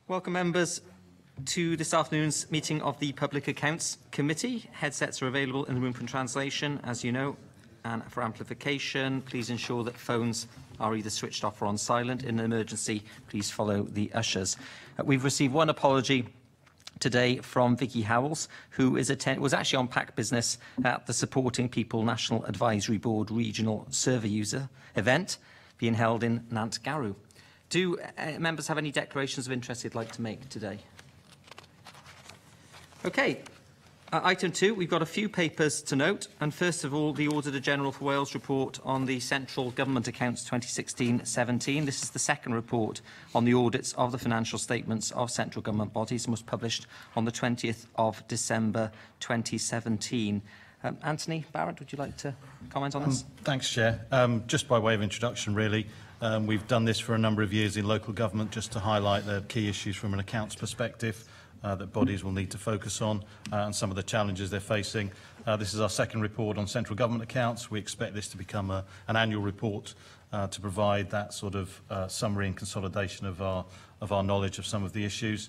Welcome, members, to this afternoon's meeting of the Public Accounts Committee. Headsets are available in the room for translation, as you know, and for amplification, please ensure that phones are either switched off or on silent. In an emergency, please follow the ushers. We've received one apology today from Vicky Howells, who was actually on PAC business at the Supporting People National Advisory Board Regional Survey User event being held in Nantgarw. Do members have any declarations of interest they'd like to make today? Okay. Item 2, we've got a few papers to note, and first of all, the Auditor General for Wales report on the Central Government Accounts 2016-17. This is the second report on the audits of the financial statements of central government bodies and was published on the 20th of December 2017. Anthony Barrett, would you like to comment on this? Thanks, Chair. Just by way of introduction, really, we've done this for a number of years in local government just to highlight the key issues from an accounts perspective that bodies will need to focus on and some of the challenges they're facing. This is our second report on central government accounts. We expect this to become an annual report to provide that sort of summary and consolidation of our knowledge of some of the issues.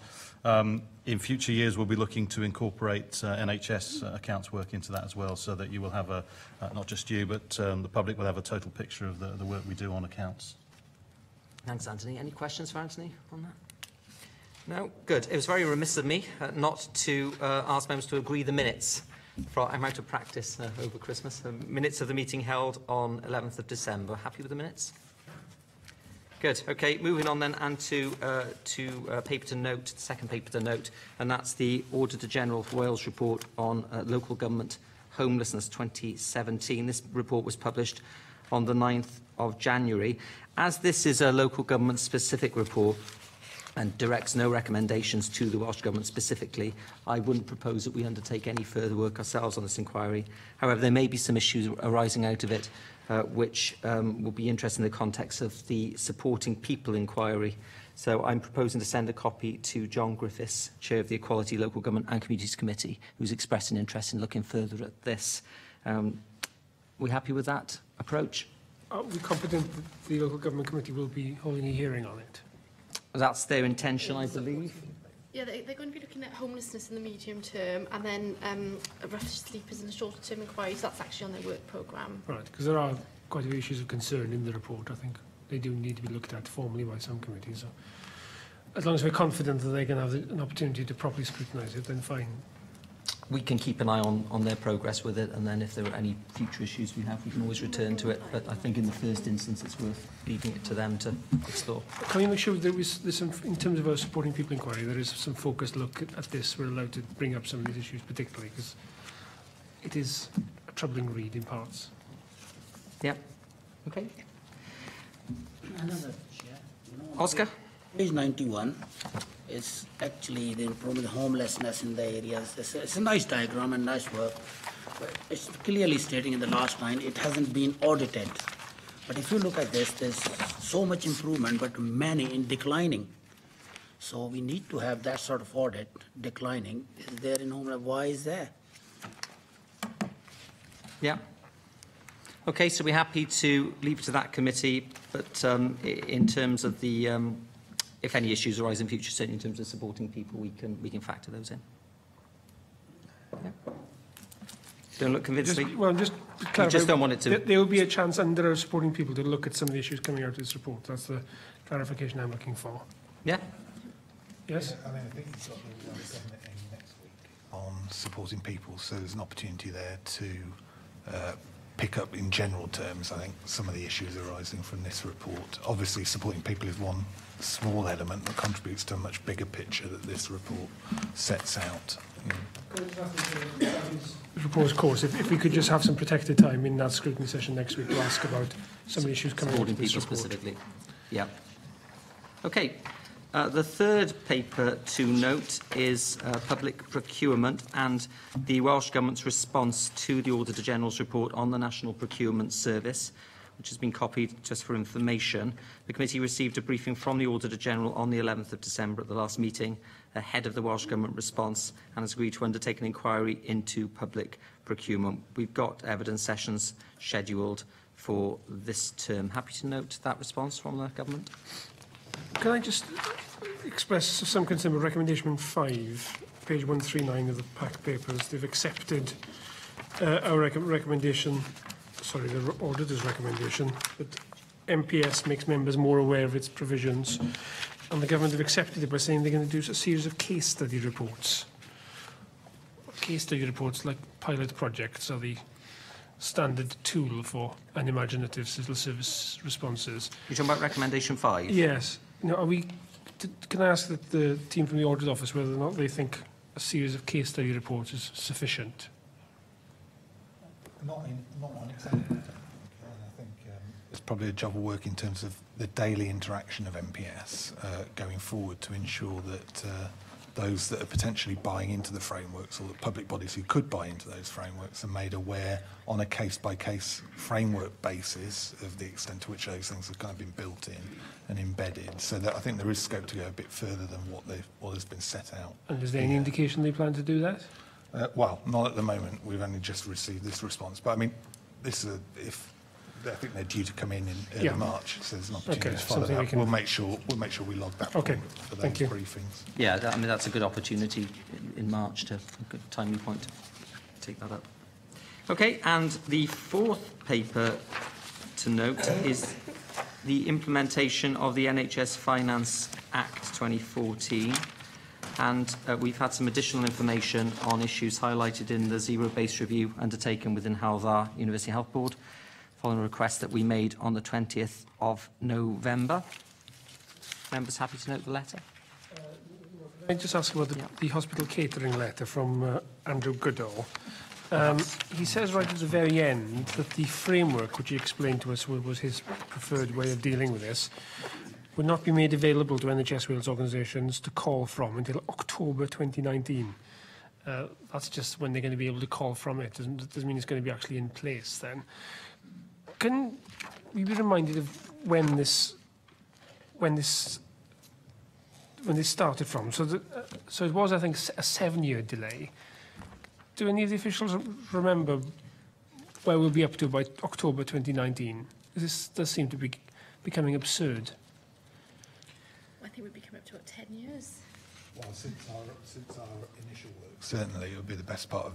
In future years, we'll be looking to incorporate NHS accounts work into that as well, so that you will have not just you, but the public will have a total picture of the work we do on accounts. Thanks, Anthony. Any questions for Anthony on that? No? Good. It was very remiss of me not to ask members to agree the minutes. I'm out of practice over Christmas. Minutes of the meeting held on 11th of December. Happy with the minutes? Good. Okay, moving on then and to paper to note, the second paper to note, and that's the Auditor General for Wales report on local government homelessness 2017. This report was published on the 9th of January. As this is a local government specific report, and directs no recommendations to the Welsh Government specifically, I wouldn't propose that we undertake any further work ourselves on this inquiry. However, there may be some issues arising out of it which will be interesting in the context of the Supporting People inquiry. So I'm proposing to send a copy to John Griffiths, Chair of the Equality, Local Government and Communities Committee, who's expressed an interest in looking further at this. We happy with that approach? Are we confident that the Local Government Committee will be holding a hearing on it? That's their intention, I believe. Yeah, they're going to be looking at homelessness in the medium term, and then rough sleepers in the shorter term inquiry. So that's actually on their work programme. Right, because there are quite a few issues of concern in the report. I think they do need to be looked at formally by some committees. So as long as we're confident that they can have an opportunity to properly scrutinise it, then fine. We can keep an eye on their progress with it, and then if there are any future issues we have, we can always return to it. But I think in the first instance, it's worth leaving it to them to explore. Can we make sure that there's some, in terms of our Supporting People inquiry, there is some focused look at this? We're allowed to bring up some of these issues, particularly because it is a troubling read in parts. Yeah. Okay. Another, Oscar? Page 91 is actually the improvement of homelessness in the areas. It's a nice diagram and nice work. But it's clearly stating in the last line, it hasn't been audited. But if you look at this, there's so much improvement, but many in declining. So we need to have that sort of audit declining. Is there in homelessness? Why is there? Yeah. Okay, so we're happy to leave it to that committee, but in terms of the if any issues arise in future, certainly in terms of supporting people, we can factor those in. Yeah. Don't look convinced. Just to clarify, you just don't want it to. There will be a chance under Supporting People to look at some of the issues coming out of this report. That's the clarification I'm looking for. Yeah. Yes. Yeah, I mean, I think you've got the government in next week on supporting people, so there's an opportunity there to pick up in general terms, I think, some of the issues arising from this report. Obviously, supporting people is one small element that contributes to a much bigger picture that this report sets out. The proposed course, if we could just have some protected time in that scrutiny session next week to ask about some of the issues coming out of this report. Specifically. Yeah. Okay. The third paper to note is public procurement and the Welsh Government's response to the Auditor General's report on the National Procurement Service, which has been copied just for information. The committee received a briefing from the Auditor General on the 11th of December at the last meeting ahead of the Welsh Government response and has agreed to undertake an inquiry into public procurement. We've got evidence sessions scheduled for this term. Happy to note that response from the Government. Can I just express some concern with recommendation 5, page 139 of the pack papers. They've accepted our recommendation, sorry, the auditor's recommendation, that MPS makes members more aware of its provisions, and the government have accepted it by saying they're going to do a series of case study reports. Case study reports, like pilot projects, are the standard tool for unimaginative civil service responses. You're talking about recommendation 5? Yes. Now, can I ask that the team from the Audit Office whether or not they think a series of case study reports is sufficient? Not on its own. I think it's probably a job of work in terms of the daily interaction of MPS going forward to ensure that those that are potentially buying into the frameworks, or the public bodies who could buy into those frameworks, are made aware on a case-by-case framework basis of the extent to which those things have kind of been built in and embedded. So that I think there is scope to go a bit further than what has been set out. And is there any indication they plan to do that? Well, not at the moment. We've only just received this response. But I mean, this is I think they're due to come in early March, so there's an opportunity to follow that. We'll make sure we log that for those briefings. Yeah, I mean, that's a good opportunity in March, a good timely point to take that up. Okay, and the fourth paper to note is the implementation of the NHS Finance Act 2014. And we've had some additional information on issues highlighted in the zero-based review undertaken within Hywel University Health Board, following a request that we made on the 20th of November. Members happy to note the letter? Can I just ask about the hospital catering letter from Andrew Goodall? He says right at the very end that the framework, which he explained to us was his preferred way of dealing with this, would not be made available to NHS Wales organisations to call from until October 2019. That's just when they're going to be able to call from it. Doesn't mean it's going to be actually in place then. Can we be reminded of when this started from? So it was, I think, a 7-year delay. Do any of the officials remember where we'll be up to by October 2019? This does seem to be becoming absurd. I think we'd be coming up to about 10 years. Well, since our initial work, certainly it would be the best part of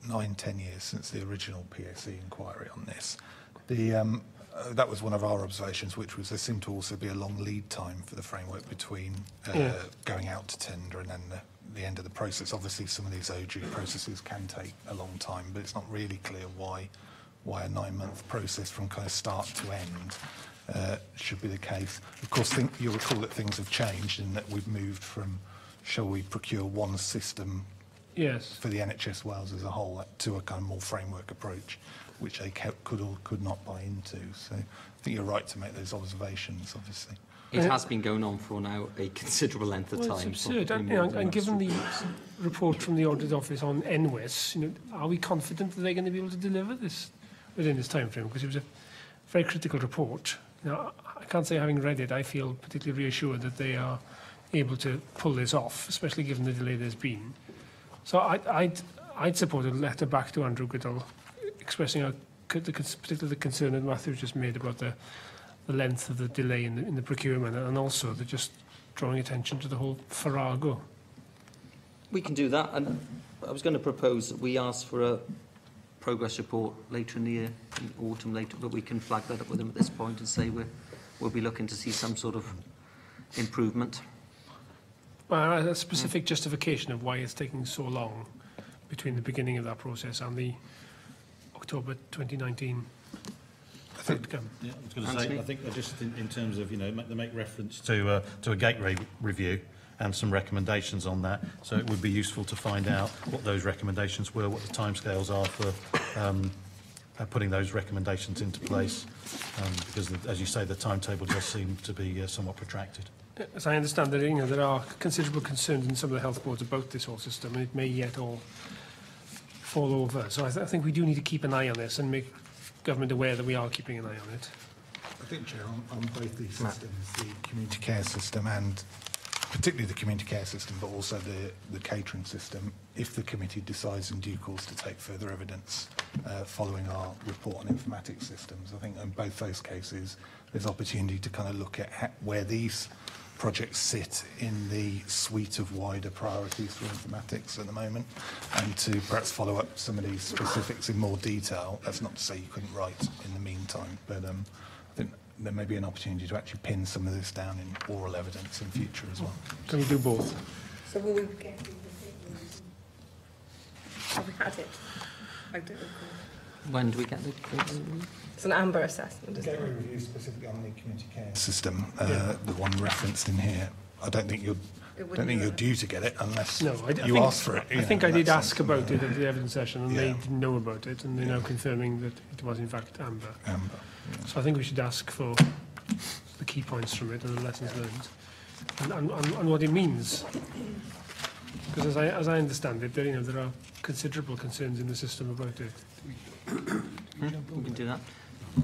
9-10 years since the original PSE inquiry on this. That was one of our observations, which was there seemed to also be a long lead time for the framework between going out to tender and then the end of the process. Obviously, some of these OG processes can take a long time, but it's not really clear why a 9-month process from kind of start to end should be the case. Of course, you'll recall that things have changed in that we've moved from, shall we procure one system for the NHS Wales as a whole to a kind of more framework approach, which they could or could not buy into. So I think you're right to make those observations, obviously. It has been going on for now a considerable length of time. It's absurd. And given the report from the Audit Office on NWIS, are we confident that they're going to be able to deliver this within this time frame? Because it was a very critical report. Now, I can't say, having read it, I feel particularly reassured that they are able to pull this off, especially given the delay there's been. So I'd support a letter back to Andrew Goodall expressing particularly the concern that Matthew just made about the length of the delay in the procurement, and also just drawing attention to the whole farrago. We can do that, and I was going to propose that we ask for a progress report later in the year, in autumn later, but we can flag that up with them at this point and say we'll be looking to see some sort of improvement. Well, a specific justification of why it's taking so long between the beginning of that process and the October 2019 outcome. Yeah, I was going to say, I think just in terms of, they make reference to a gateway review and some recommendations on that. So it would be useful to find out what those recommendations were, what the timescales are for putting those recommendations into place, because, as you say, the timetable does seem to be somewhat protracted. As I understand that, there are considerable concerns in some of the health boards about this whole system, and it may yet all fall over. So I think we do need to keep an eye on this and make government aware that we are keeping an eye on it. I think, Chair, on both these systems, the community care system and particularly the community care system, but also the catering system, if the committee decides in due course to take further evidence following our report on informatics systems, I think in both those cases there's opportunity to kind of look at where these projects sit in the suite of wider priorities for informatics at the moment, and to perhaps follow up some of these specifics in more detail. That's not to say you couldn't write in the meantime, but I think there may be an opportunity to actually pin some of this down in oral evidence in future as well. Can we do both? So will we get... Have we had it? I don't recall. When do we get the... It's an amber assessment, isn't it? Catering review specifically on the community care system, the one referenced in here. I don't think you're due to get it unless No, you ask for it. I think I did ask about it at the evidence session, and they didn't know about it, and they're now confirming that it was in fact amber. Amber. So I think we should ask for the key points from it and the lessons learned, and what it means. Because as I understand it, there are considerable concerns in the system about it. We can do that.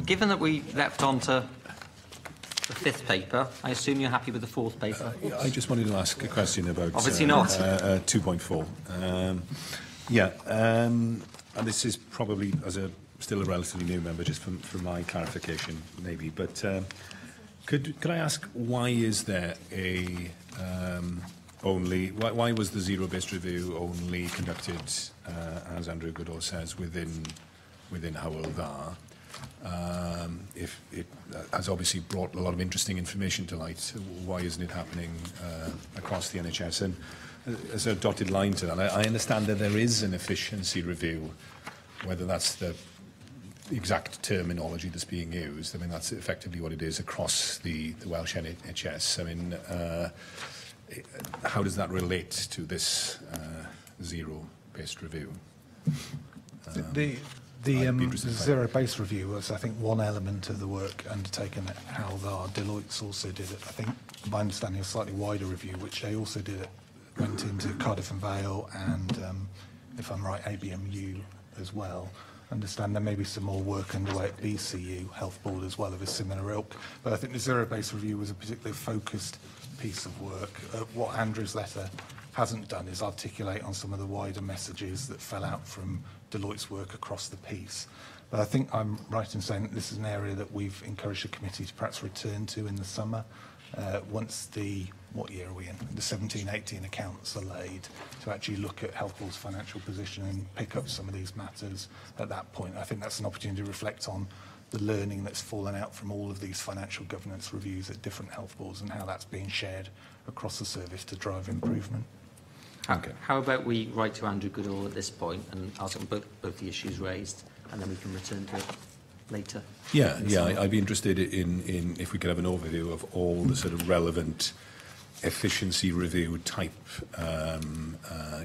Given that we leapt on to the fifth paper, I assume you're happy with the fourth paper? I just wanted to ask a question about... Obviously not. 2.4. And this is probably, still a relatively new member, just for my clarification, maybe. But could I ask, why is there a... why was the zero-based review only conducted, as Andrew Goodall says, within Howell Dda? If it has obviously brought a lot of interesting information to light, why isn't it happening across the NHS? And as a dotted line to that, I understand that there is an efficiency review, whether that's the exact terminology that's being used. I mean, that's effectively what it is across the Welsh NHS. I mean, how does that relate to this zero-based review? The zero-based review was, I think, one element of the work undertaken at Howell Dda. Deloitte's also did it. I think, my understanding, a slightly wider review, which they also did it, went into Cardiff and Vale and, if I'm right, ABMU as well. I understand there may be some more work underway at BCU, Health Board as well, of a similar ilk. But I think the zero-based review was a particularly focused piece of work. What Andrew's letter hasn't done is articulate on some of the wider messages that fell out from Deloitte's work across the piece. But I think I'm right in saying that this is an area that we've encouraged the committee to perhaps return to in the summer, once what year are we in? The 17-18 accounts are laid, to actually look at Health Board's financial position and pick up some of these matters at that point. I think that's an opportunity to reflect on the learning that's fallen out from all of these financial governance reviews at different health boards and how that's being shared across the service to drive improvement. Okay. How about we write to Andrew Goodall at this point and ask him both the issues raised, and then we can return to it later? Yeah, I'd be interested in if we could have an overview of all the sort of relevant efficiency review type,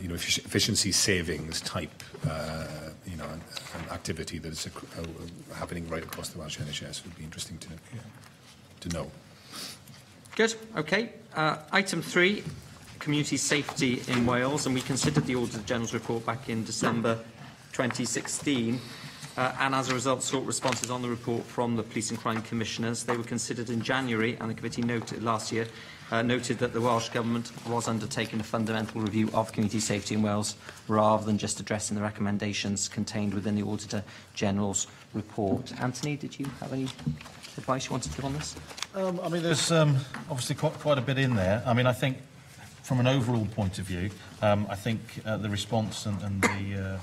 efficiency savings type, an activity that is happening right across the Welsh NHS. Would be interesting to know. Good. Okay. Item 3. Community safety in Wales, and we considered the Auditor General's report back in December 2016, and as a result sought responses on the report from the Police and Crime Commissioners. They were considered in January, and the committee noted that the Welsh Government was undertaking a fundamental review of community safety in Wales, rather than just addressing the recommendations contained within the Auditor General's report. Anthony, did you have any advice you wanted to give on this? I mean, there's obviously quite a bit in there. I mean, I think from an overall point of view, I think the response and the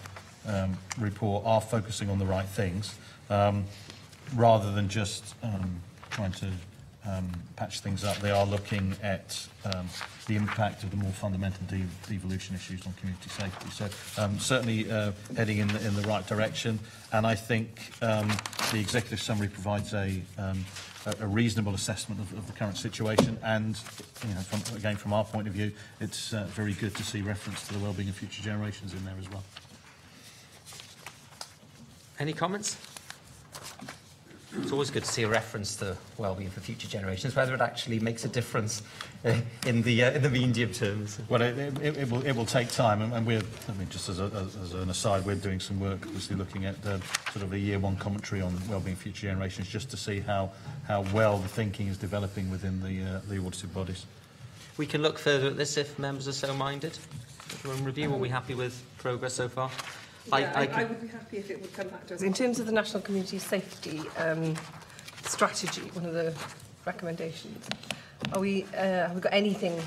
report are focusing on the right things, rather than just trying to patch things up. They are looking at the impact of the more fundamental devolution issues on community safety. So certainly heading in the right direction, and I think the executive summary provides a reasonable assessment of the current situation, and from our point of view, it's very good to see reference to the wellbeing of future generations in there as well. Any comments? It's always good to see a reference to well-being for future generations, whether it actually makes a difference in the medium terms. Well, it will take time, and we're, I mean, just as an aside, we're doing some work, obviously looking at sort of a year one commentary on well-being for future generations, just to see how well the thinking is developing within the audited bodies. We can look further at this if members are so minded. Review, are we happy with progress so far? I would be happy if it would come back to us. In terms of the National Community Safety Strategy, one of the recommendations, have we got anything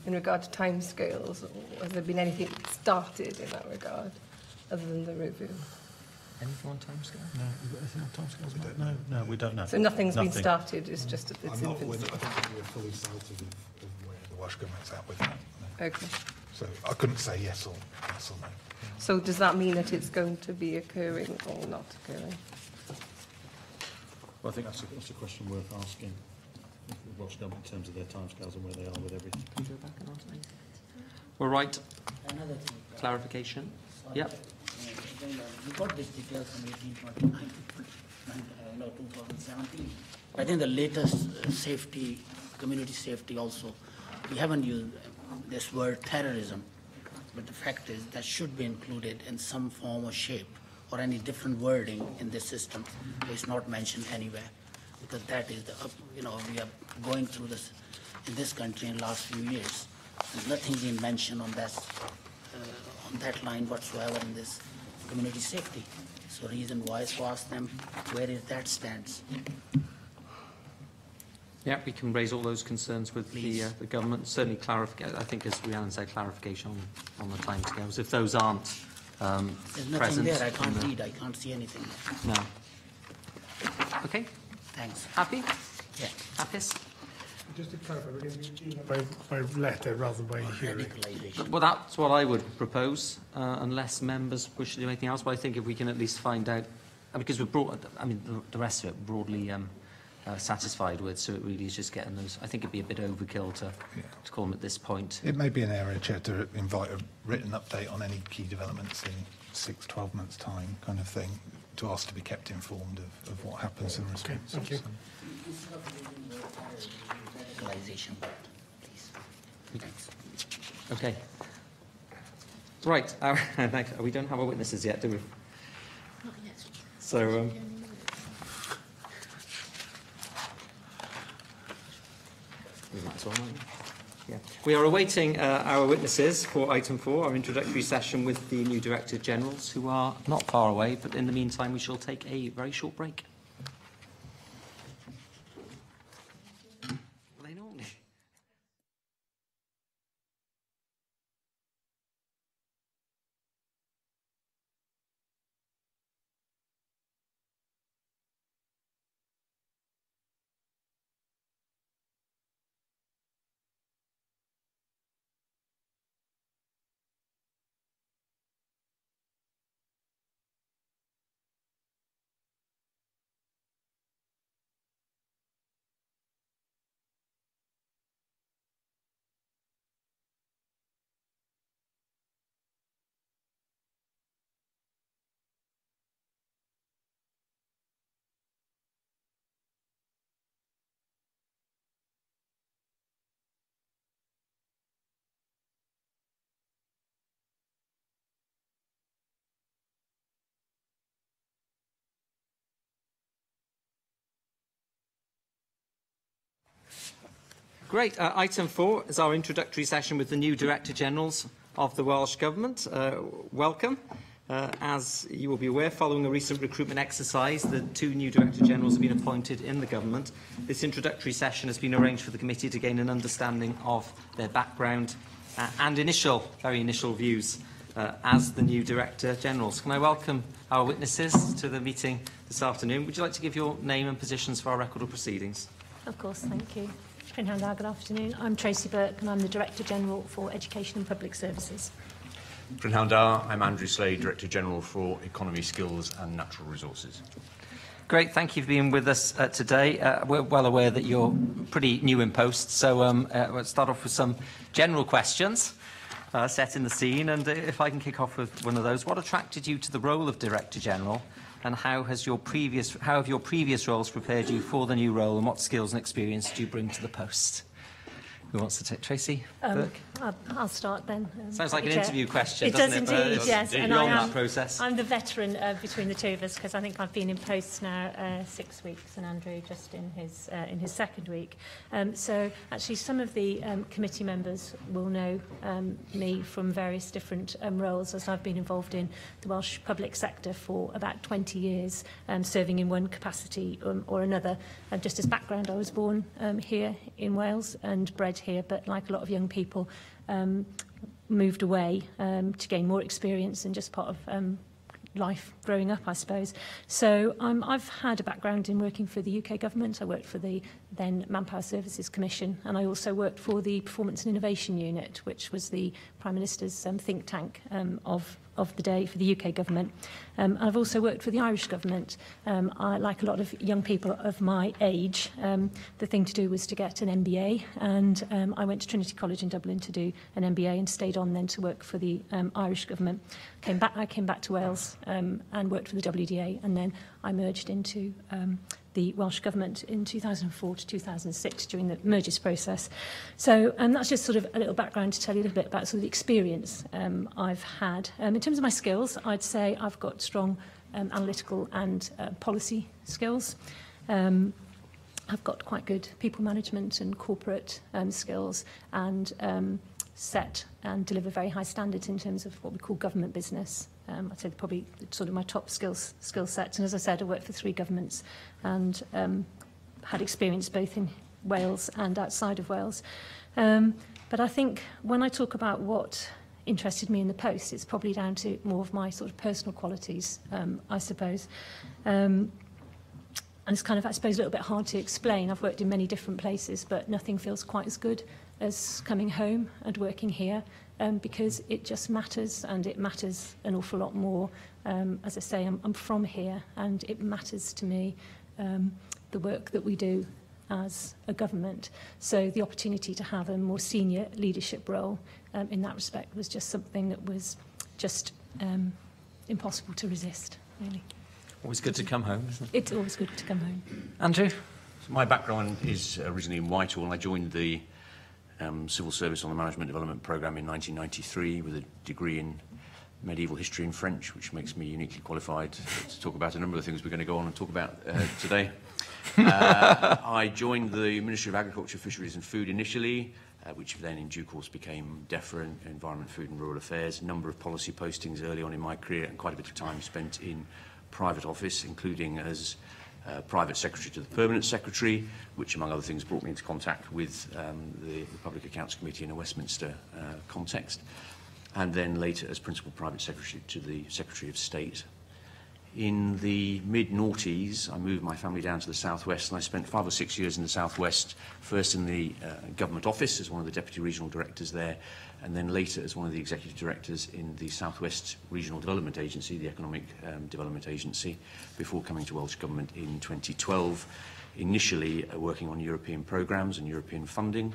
in regard to timescales, or has there been anything started in that regard, other than the review? Anything on timescale? No, we've got anything on timescales? No, we don't know. So nothing's been Nothing. started, it's just at its I don't infancy. think we're fully sighted of where the Welsh Government's at with that. No. Okay. So I couldn't say yes or no. So does that mean that it's going to be occurring or not occurring? Well, I think that's a question worth asking the Welsh Government in terms of their timescales and where they are with everything. Can you go back and ask me? All right. Another thing. Clarification. Sorry. Yep. We got these details from 2017. I think the latest safety, community safety also, we haven't used this word terrorism, but the fact is that should be included in some form or shape, or any different wording in this system. It's not mentioned anywhere, because that is the, we are going through this in this country in the last few years. There's nothing being mentioned on that line whatsoever in this community safety. So reason why is to ask them where is that stands. Yeah, we can raise all those concerns with the government. Certainly clarification. I think, as Rhiannon said, clarification on the timescales. If those aren't There's nothing present, there. I can't read. I can't see anything. No. Okay. Thanks. Happy? Yeah. Happy? Just to clarify, we're going to be doing that by letter rather than by hearing. Radicalisation. Well, that's what I would propose, unless members wish to do anything else. But I think if we can at least find out, because we're the rest of it broadly satisfied with, so it really is just getting those. I think it'd be a bit overkill to call them at this point. It may be an area, Chair, to invite a written update on any key developments in 6-12 months' time, kind of thing, to ask to be kept informed of what happens in response. Thank you. Radicalisation, please. Thanks. Okay. Right. We don't have our witnesses yet, do we? Not yet. So. We might as well, mightn't we? Yeah. We are awaiting our witnesses for item 4, our introductory session with the new Director Generals, who are not far away, but in the meantime we shall take a very short break. Well, they normally... Great. Item 4 is our introductory session with the new Director Generals of the Welsh Government. Welcome. As you will be aware, following a recent recruitment exercise, the 2 new Director Generals have been appointed in the Government. This introductory session has been arranged for the committee to gain an understanding of their background and very initial views as the new Director Generals. Can I welcome our witnesses to the meeting this afternoon? Would you like to give your name and positions for our record of proceedings? Of course, thank you. Prynhawn, good afternoon. I'm Tracy Burke and I'm the Director General for Education and Public Services. Prynhawn, I'm Andrew Slade, Director General for Economy, Skills and Natural Resources. Great, thank you for being with us today. We're well aware that you're pretty new in post, so we'll start off with some general questions, setting the scene. And if I can kick off with one of those, what attracted you to the role of Director General? And how have your previous roles prepared you for the new role, and what skills and experience do you bring to the post? Who wants to take? Tracy? I'll start then. Sounds like an Chair. interview question, It doesn't does it? indeed, yes. You're And on I that am, process. I'm the veteran between the two of us because I think I've been in post now 6 weeks and Andrew just in his second week. So actually some of the committee members will know me from various different roles, as I've been involved in the Welsh public sector for about 20 years, serving in one capacity or another. Just as background, I was born here in Wales and bred here, but like a lot of young people, moved away to gain more experience and just part of life growing up, I suppose. So I've had a background in working for the UK government. I worked for the then Manpower Services Commission, and I also worked for the Performance and Innovation Unit, which was the Prime Minister's think tank of the day for the UK government. I've also worked for the Irish government. Like a lot of young people of my age, the thing to do was to get an MBA, and I went to Trinity College in Dublin to do an MBA and stayed on then to work for the Irish government. I came back to Wales and worked for the WDA, and then I merged into the Welsh Government in 2004 to 2006 during the mergers process. So that's just sort of a little background to tell you a little bit about sort of the experience I've had. In terms of my skills, I'd say I've got strong analytical and policy skills. I've got quite good people management and corporate skills, and set and deliver very high standards in terms of what we call government business. I'd say probably sort of my top skill sets. And as I said, I worked for 3 governments and had experience both in Wales and outside of Wales. But I think when I talk about what interested me in the post, it's probably down to more of my sort of personal qualities, I suppose. And it's kind of, I suppose, a little bit hard to explain. I've worked in many different places, but nothing feels quite as good as coming home and working here, because it just matters, and it matters an awful lot more. As I say, I'm from here, and it matters to me, the work that we do as a government. So the opportunity to have a more senior leadership role in that respect was just something that was just impossible to resist, really. Always good to come home, isn't it? It's always good to come home. Andrew? So my background is originally in Whitehall. I joined the civil service on the Management Development Programme in 1993 with a degree in medieval history and French, which makes me uniquely qualified to talk about a number of things we're going to go on and talk about today. I joined the Ministry of Agriculture, Fisheries and Food initially, which then in due course became DEFRA, Environment, Food and Rural Affairs. A number of policy postings early on in my career, and quite a bit of time spent in private office, including as private secretary to the permanent secretary, which among other things brought me into contact with the Public Accounts Committee in a Westminster context, and then later as principal private secretary to the Secretary of State. In the mid-noughties, I moved my family down to the southwest, and I spent 5 or 6 years in the southwest, first in the government office as one of the deputy regional directors there, and then later as one of the executive directors in the Southwest Regional Development Agency, the Economic Development Agency, before coming to Welsh Government in 2012, initially working on European programmes and European funding,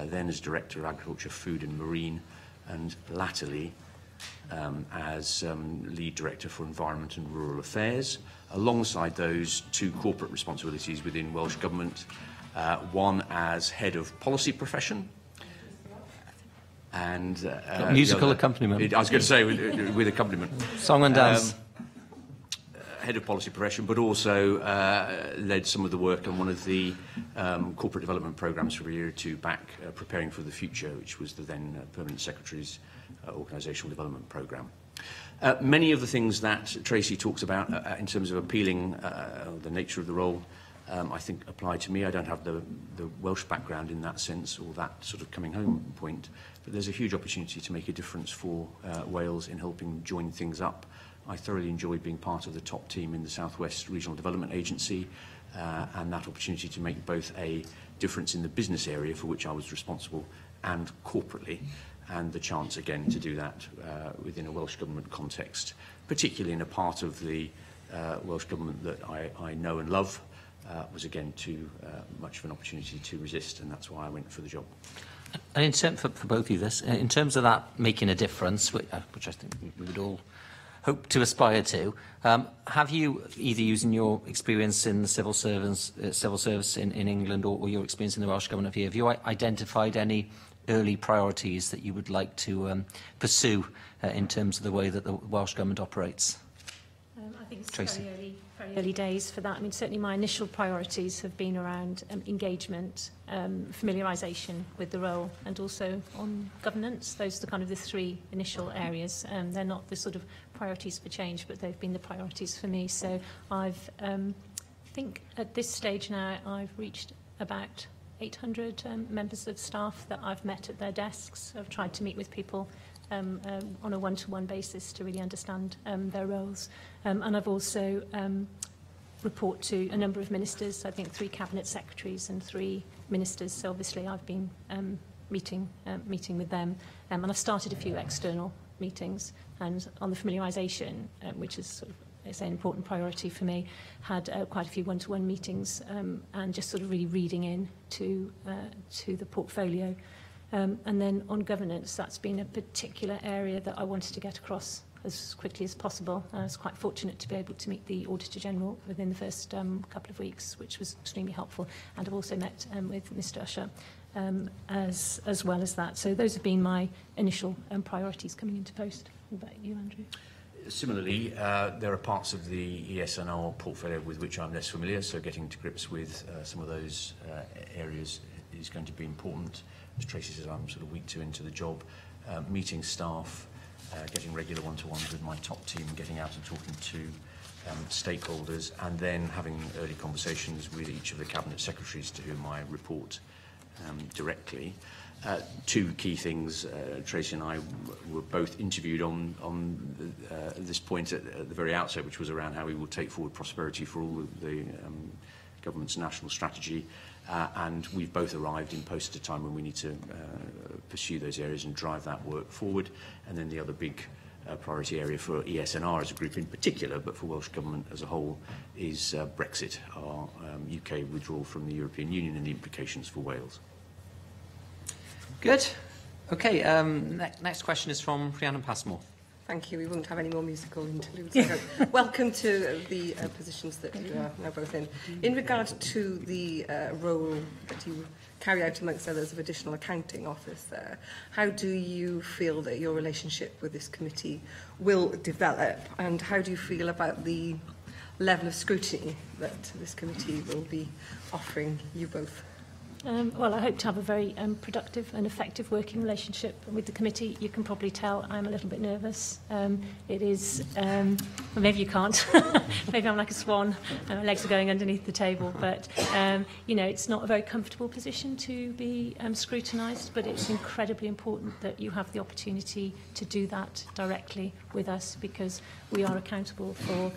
then as Director of Agriculture, Food and Marine, and latterly as Lead Director for Environment and Rural Affairs, alongside those 2 corporate responsibilities within Welsh Government, one as Head of Policy Profession, and musical accompaniment. I was going to say with accompaniment. Song and dance. Head of Policy Profession, but also led some of the work on one of the corporate development programmes for a year or 2 back, Preparing for the Future, which was the then Permanent Secretary's Organisational Development Programme. Many of the things that Tracy talks about in terms of appealing the nature of the role, I think apply to me. I don't have the Welsh background in that sense, or that sort of coming home point, but there's a huge opportunity to make a difference for Wales in helping join things up. I thoroughly enjoyed being part of the top team in the Southwest Regional Development Agency, and that opportunity to make both a difference in the business area for which I was responsible and corporately, and the chance again to do that within a Welsh Government context, particularly in a part of the Welsh Government that I know and love, was again too much of an opportunity to resist, and that's why I went for the job. And in terms for both of you, in terms of that making a difference, which I think we would all hope to aspire to. Have you, either using your experience in the civil service in England or your experience in the Welsh Government here, have you identified any early priorities that you would like to pursue in terms of the way that the Welsh Government operates? I think it's Tracy. very early days for that. I mean, certainly my initial priorities have been around engagement, familiarisation with the role, and also on governance. Those are kind of the three initial areas. They're not the sort of priorities for change, but they've been the priorities for me. So I've, I think at this stage now, I've reached about 800 members of staff that I've met at their desks. I've tried to meet with people on a one-to-one basis to really understand their roles. And I've also report to a number of ministers, I think 3 cabinet secretaries and 3 ministers. So obviously I've been meeting with them. And I've started a few external meetings. And on the familiarisation, which is sort of it's an important priority for me, had quite a few one-to-one meetings and just sort of really reading in to the portfolio. And then on governance, that's been a particular area that I wanted to get across as quickly as possible. I was quite fortunate to be able to meet the Auditor General within the first couple of weeks, which was extremely helpful. And I've also met with Mr Usher as well as that. So those have been my initial priorities coming into post. What about you, Andrew? Similarly, there are parts of the ESNR portfolio with which I'm less familiar, so getting to grips with some of those areas is going to be important. As Tracy says, I'm sort of week 2 into the job, meeting staff, getting regular one-to-ones with my top team, getting out and talking to stakeholders, and then having early conversations with each of the cabinet secretaries to whom I report directly. 2 key things. Tracy and I were both interviewed on this point at the very outset, which was around how we will take forward prosperity for all of the government's national strategy. And we've both arrived in post at a time when we need to pursue those areas and drive that work forward. And then the other big priority area for ESNR as a group in particular, but for Welsh Government as a whole, is Brexit, our UK withdrawal from the European Union and the implications for Wales. Good. Okay, next question is from Rhiannon Passmore. Thank you. We won't have any more musical interludes. Welcome to the positions that you are now both in. In regard to the role that you carry out, amongst others, of Additional Accounting Officer, how do you feel that your relationship with this committee will develop, and how do you feel about the level of scrutiny that this committee will be offering you both? Well, I hope to have a very productive and effective working relationship with the committee. You can probably tell I'm a little bit nervous. It is, well, maybe you can't. Maybe I'm like a swan and my legs are going underneath the table. But, you know, it's not a very comfortable position to be scrutinised, but it's incredibly important that you have the opportunity to do that directly with us, because we are accountable for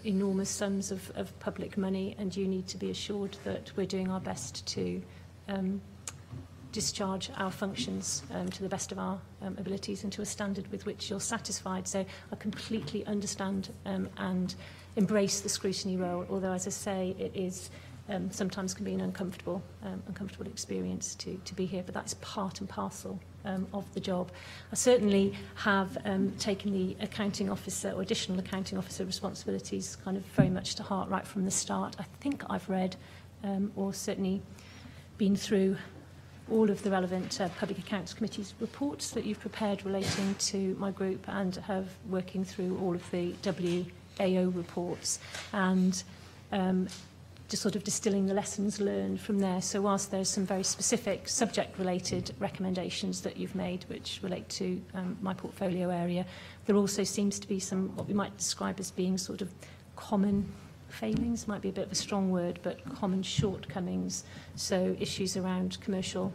enormous sums of public money, and you need to be assured that we're doing our best to discharge our functions to the best of our abilities and to a standard with which you're satisfied. So I completely understand and embrace the scrutiny role, although, as I say, it is sometimes can be an uncomfortable experience to be here, but that's part and parcel of the job. I certainly have taken the accounting officer or additional accounting officer responsibilities kind of very much to heart right from the start. I think I've read or certainly been through all of the relevant Public Accounts Committee's reports that you've prepared relating to my group, and have working through all of the WAO reports, and just sort of distilling the lessons learned from there. So whilst there's some very specific subject-related recommendations that you've made which relate to my portfolio area, there also seems to be some what we might describe as being sort of common failings, might be a bit of a strong word, but common shortcomings. So issues around commercial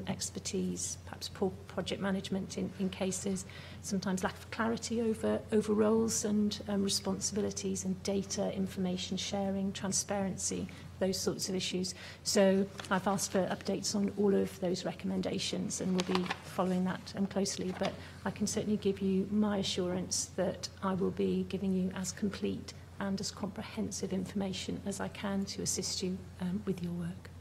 expertise, perhaps poor project management in cases, sometimes lack of clarity over roles and responsibilities, and data, information sharing, transparency, those sorts of issues. So I've asked for updates on all of those recommendations, and we'll be following that closely. But I can certainly give you my assurance that I will be giving you as complete and as comprehensive information as I can to assist you with your work.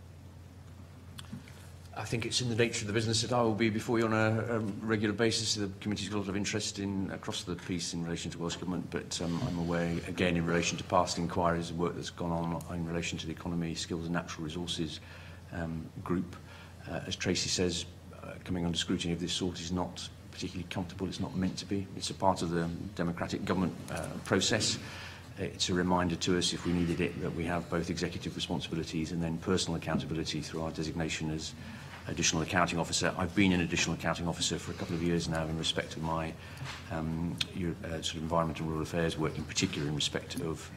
I think it's in the nature of the business that I will be before you on a regular basis. The committee's got a lot of interest across the piece in relation to Welsh Government, but I'm aware, again, in relation to past inquiries, the work that's gone on in relation to the Economy, Skills and Natural Resources group. As Tracy says, coming under scrutiny of this sort is not particularly comfortable. It's not meant to be. It's a part of the democratic government process. It's a reminder to us, if we needed it, that we have both executive responsibilities and then personal accountability through our designation as Additional Accounting Officer. I've been an Additional Accounting Officer for a couple of years now in respect of my sort of environment and rural affairs work, in particular in respect of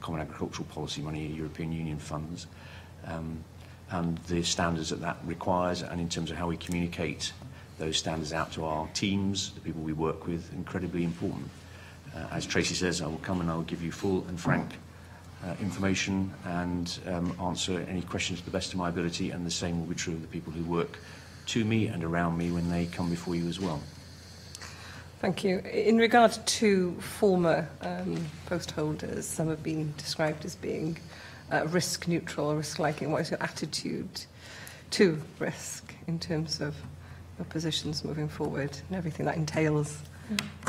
common agricultural policy money, European Union funds, and the standards that requires, and in terms of how we communicate those standards out to our teams, the people we work with, incredibly important. As Tracy says, I will come and I will give you full and frank information and answer any questions to the best of my ability, and the same will be true of the people who work to me and around me when they come before you as well. Thank you. In regard to former post holders, some have been described as being risk neutral or risk liking. What is your attitude to risk in terms of your positions moving forward and everything that entails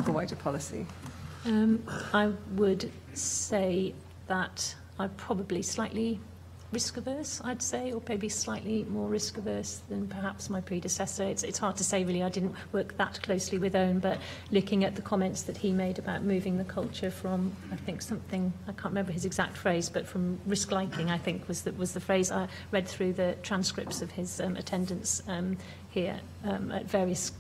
for wider policy? I would say that I'm probably slightly risk averse, I'd say, or maybe slightly more risk averse than perhaps my predecessor. It's hard to say really. I didn't work that closely with Owen, but looking at the comments that he made about moving the culture from, I think something, I can't remember his exact phrase, but from risk liking, I think was the phrase. I read through the transcripts of his attendance here at various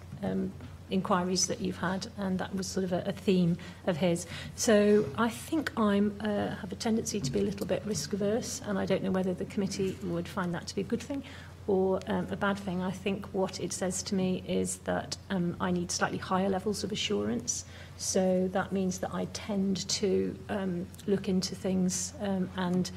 inquiries that you've had, and that was sort of a theme of his. So I think I have a tendency to be a little bit risk averse, and I don't know whether the committee would find that to be a good thing or a bad thing. I think what it says to me is that I need slightly higher levels of assurance. So that means that I tend to look into things and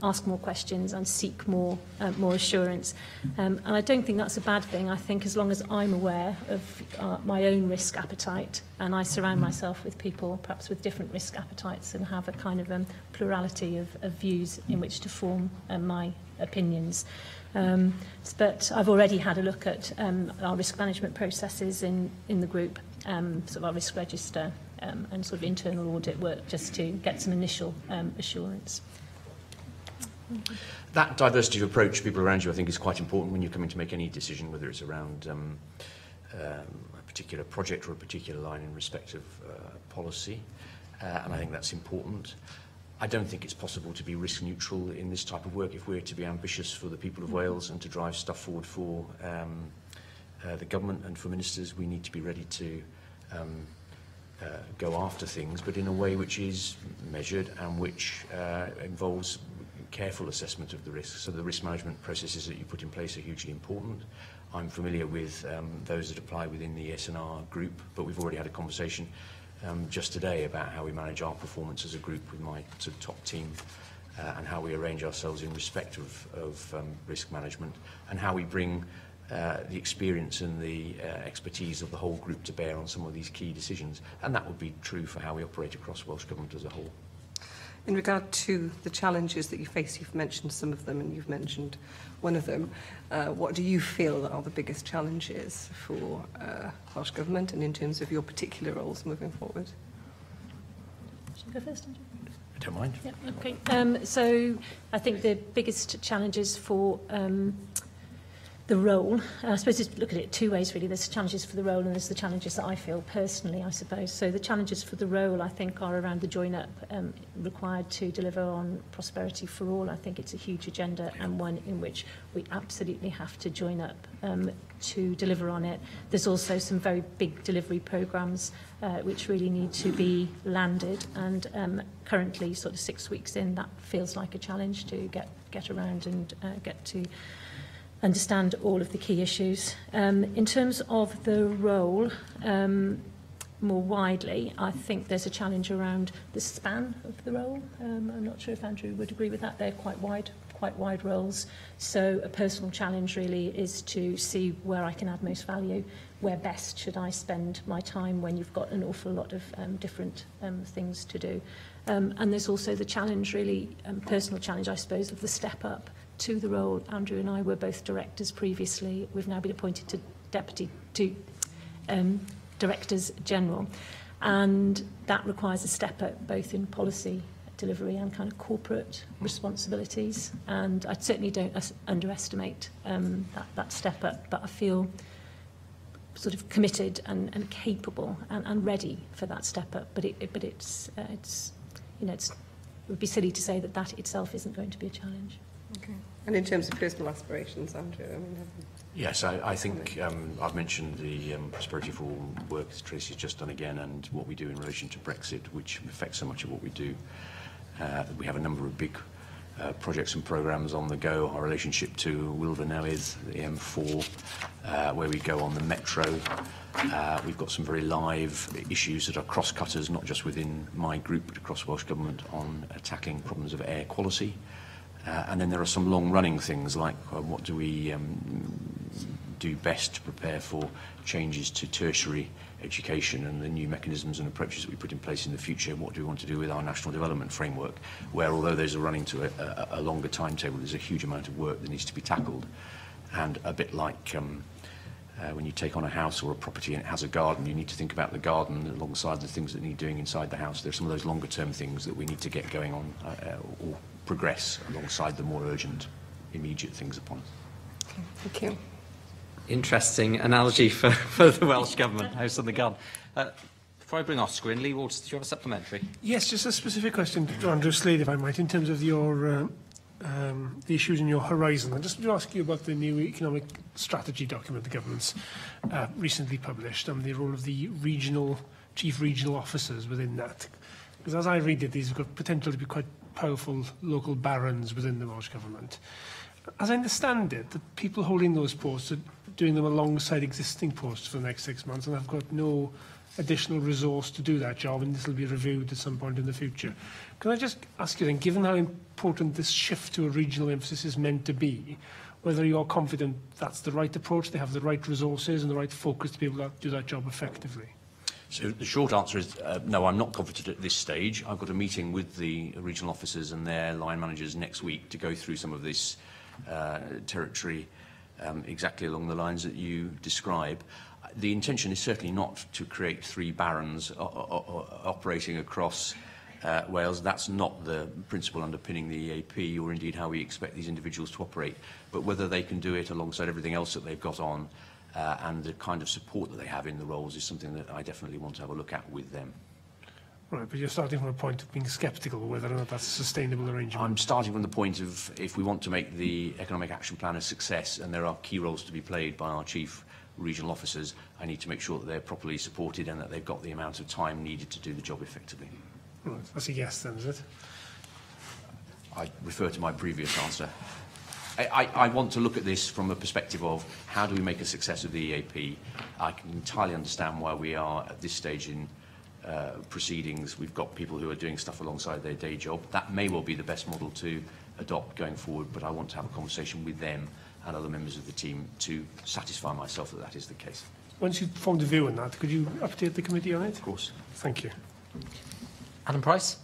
ask more questions and seek more assurance. And I don't think that's a bad thing. I think as long as I'm aware of my own risk appetite, and I surround myself with people perhaps with different risk appetites and have a kind of plurality of views in which to form my opinions. But I've already had a look at our risk management processes in the group, sort of our risk register and sort of internal audit work, just to get some initial assurance. That diversity of approach to people around you, I think, is quite important when you're coming to make any decision, whether it's around a particular project or a particular line in respect of policy, and I think that's important. I don't think it's possible to be risk neutral in this type of work if we're to be ambitious for the people of Wales and to drive stuff forward for the government and for ministers. We need to be ready to go after things, but in a way which is measured and which involves careful assessment of the risks. So the risk management processes that you put in place are hugely important. I'm familiar with those that apply within the S&R group, but we've already had a conversation just today about how we manage our performance as a group with my sort of top team and how we arrange ourselves in respect of risk management, and how we bring the experience and the expertise of the whole group to bear on some of these key decisions. And that would be true for how we operate across Welsh Government as a whole. In regard to the challenges that you face, you've mentioned some of them and you've mentioned one of them. What do you feel are the biggest challenges for Welsh Government and in terms of your particular roles moving forward? Should I go first, Andrew? I don't mind. Yeah, okay. So I think the biggest challenges for the role, I suppose just look at it two ways really. There's challenges for the role and there's the challenges that I feel personally, I suppose. So the challenges for the role, I think, are around the join-up required to deliver on prosperity for all. I think it's a huge agenda and one in which we absolutely have to join up to deliver on it. There's also some very big delivery programmes which really need to be landed, and currently, sort of 6 weeks in, that feels like a challenge to get around and get to understand all of the key issues. In terms of the role, more widely, I think there's a challenge around the span of the role. I'm not sure if Andrew would agree with that. They're quite wide roles. So a personal challenge really is to see where I can add most value, where best should I spend my time when you've got an awful lot of different things to do. And there's also the challenge, really, personal challenge, I suppose, of the step up to the role. Andrew and I were both directors previously. We've now been appointed to Directors General. And that requires a step up both in policy delivery and kind of corporate responsibilities. And I certainly don't underestimate that step up, but I feel sort of committed and capable and ready for that step up. But it's you know, it would be silly to say that that itself isn't going to be a challenge. Okay. And in terms of personal aspirations, Andrew, I mean, yes, I think I've mentioned the Prosperity for All work that Tracy's just done again, and what we do in relation to Brexit, which affects so much of what we do. We have a number of big projects and programmes on the go. Our relationship to Wilver now is the M4, where we go on the Metro. We've got some very live issues that are cross-cutters, not just within my group, but across Welsh Government on tackling problems of air quality. And then there are some long-running things like what do we do best to prepare for changes to tertiary education and the new mechanisms and approaches that we put in place in the future. What do we want to do with our national development framework, where although those are running to a longer timetable, there's a huge amount of work that needs to be tackled. And a bit like when you take on a house or a property and it has a garden, you need to think about the garden alongside the things that need doing inside the house. There's some of those longer term things that we need to get going on or progress alongside the more urgent, immediate things upon us. okay, thank you. Interesting analogy for the Welsh Government, House on the Garden. Before I bring Oscar in, Lee Waters, do you have a supplementary? Yes, just a specific question to Andrew Slade, if I might, in terms of your the issues in your horizon. I just want to ask you about the new economic strategy document the government's recently published and the role of the chief regional officers within that. Because as I read it, these have got potential to be quite powerful local barons within the Welsh Government. As I understand it, the people holding those posts are doing them alongside existing posts for the next 6 months, and have got no additional resource to do that job, and this will be reviewed at some point in the future. Can I just ask you then, given how important this shift to a regional emphasis is meant to be, whether you're confident that's the right approach, they have the right resources and the right focus to be able to do that job effectively? So the short answer is no, I'm not confident at this stage. I've got a meeting with the regional officers and their line managers next week to go through some of this territory exactly along the lines that you describe. The intention is certainly not to create 3 barons operating across Wales. That's not the principle underpinning the EAP, or indeed how we expect these individuals to operate. But whether they can do it alongside everything else that they've got on and the kind of support that they have in the roles is something that I definitely want to have a look at with them. Right, but you're starting from a point of being sceptical whether or not that's a sustainable arrangement. I'm starting from the point of, if we want to make the Economic Action Plan a success, and there are key roles to be played by our chief regional officers, I need to make sure that they're properly supported and that they've got the amount of time needed to do the job effectively. Right, that's a yes then, is it? I refer to my previous answer. I want to look at this from a perspective of how do we make a success of the EAP. I can entirely understand why we are at this stage in proceedings. We've got people who are doing stuff alongside their day job. That may well be the best model to adopt going forward, but I want to have a conversation with them and other members of the team to satisfy myself that that is the case. Once you've formed a view on that, could you update the committee on it? Of course. Thank you. Adam Price?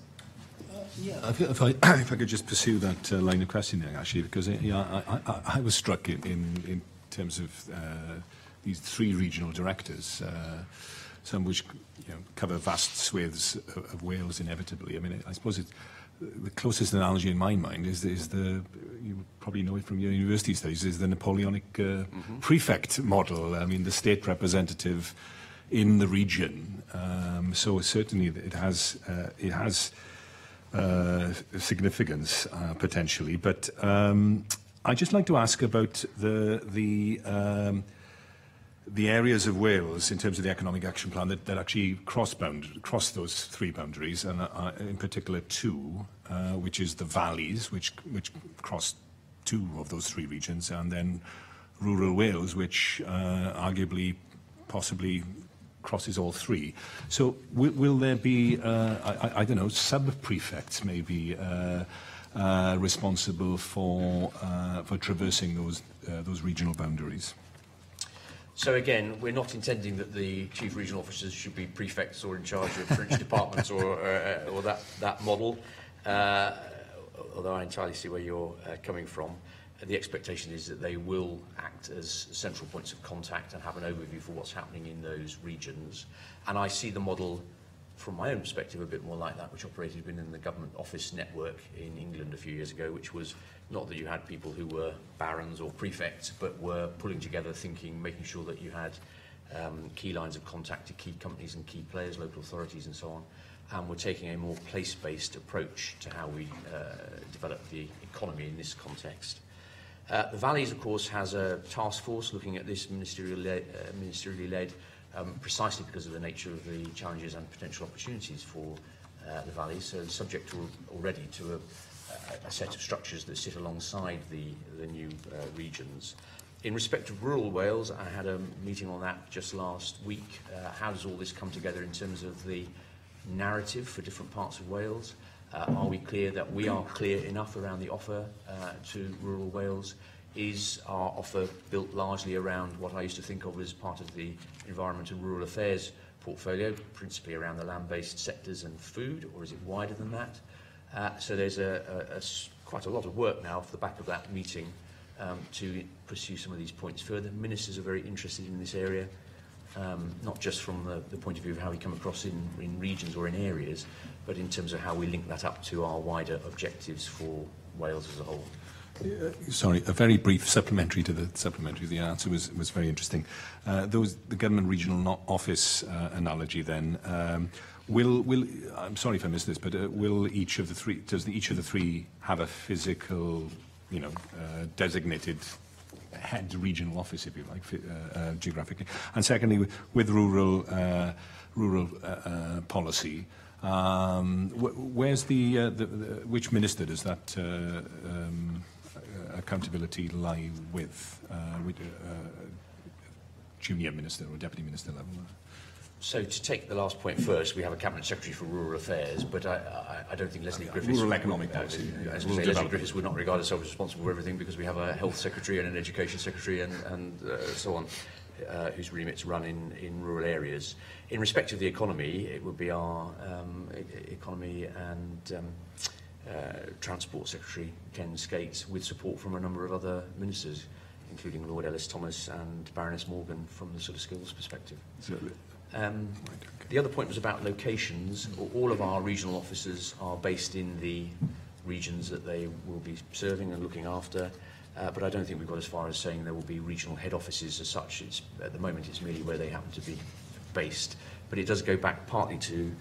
Yeah, if I could just pursue that line of questioning, actually, because I was struck in terms of these 3 regional directors, some which cover vast swathes of Wales inevitably. I mean, I suppose the closest analogy in my mind is the you probably know it from your university studies, is the Napoleonic prefect model. I mean, the state representative in the region. So certainly it has significance potentially, but I'd just like to ask about the areas of Wales in terms of the Economic Action Plan that actually cross those 3 boundaries, and in particular 2, which is the valleys, which cross 2 of those 3 regions, and then rural Wales, which arguably, possibly crosses all 3. So will there be, I don't know, sub-prefects maybe responsible for traversing those regional boundaries? So again, we're not intending that the chief regional officers should be prefects or in charge of French departments or that model, although I entirely see where you're coming from. the expectation is that they will act as central points of contact and have an overview for what's happening in those regions. And I see the model, from my own perspective, a bit more like that which operated within the government office network in England a few years ago, which was not that you had people who were barons or prefects, but were pulling together, thinking, making sure that you had key lines of contact to key companies and key players, local authorities and so on. And we're taking a more place-based approach to how we develop the economy in this context. The Valleys, of course, has a task force looking at this ministerially led, precisely because of the nature of the challenges and potential opportunities for the Valleys. So subject already to a set of structures that sit alongside the new regions. In respect of rural Wales, I had a meeting on that just last week. How does all this come together in terms of the narrative for different parts of Wales? Are we clear that we are clear enough around the offer to rural Wales? Is our offer built largely around what I used to think of as part of the Environment and Rural Affairs portfolio, principally around the land-based sectors and food, or is it wider than that? So there's quite a lot of work now off the back of that meeting to pursue some of these points further. Ministers are very interested in this area, not just from the point of view of how we come across in regions or in areas, but in terms of how we link that up to our wider objectives for Wales as a whole. Sorry, a very brief supplementary to the supplementary. The answer was very interesting. The government regional office analogy then, I'm sorry if I missed this, but will each of the three, does each of the three have a physical, designated head regional office, if you like, geographically? And secondly, with rural policy, where's which minister does that accountability lie with? Junior minister or deputy minister level? So to take the last point first, we have a Cabinet Secretary for Rural Affairs, but I don't think Leslie Griffiths... Rural economic policy. Leslie Griffiths would not regard herself as responsible for everything, because we have a Health Secretary and an Education Secretary and so on, whose remits run in rural areas. In respect of the economy, it would be our Economy and Transport Secretary, Ken Skates, with support from a number of other ministers, including Lord Ellis-Thomas and Baroness Morgan from the sort of skills perspective. The other point was about locations. All of our regional officers are based in the regions that they will be serving and looking after, but I don't think we've got as far as saying there will be regional head offices as such. At the moment it's merely where they happen to be based, but it does go back partly to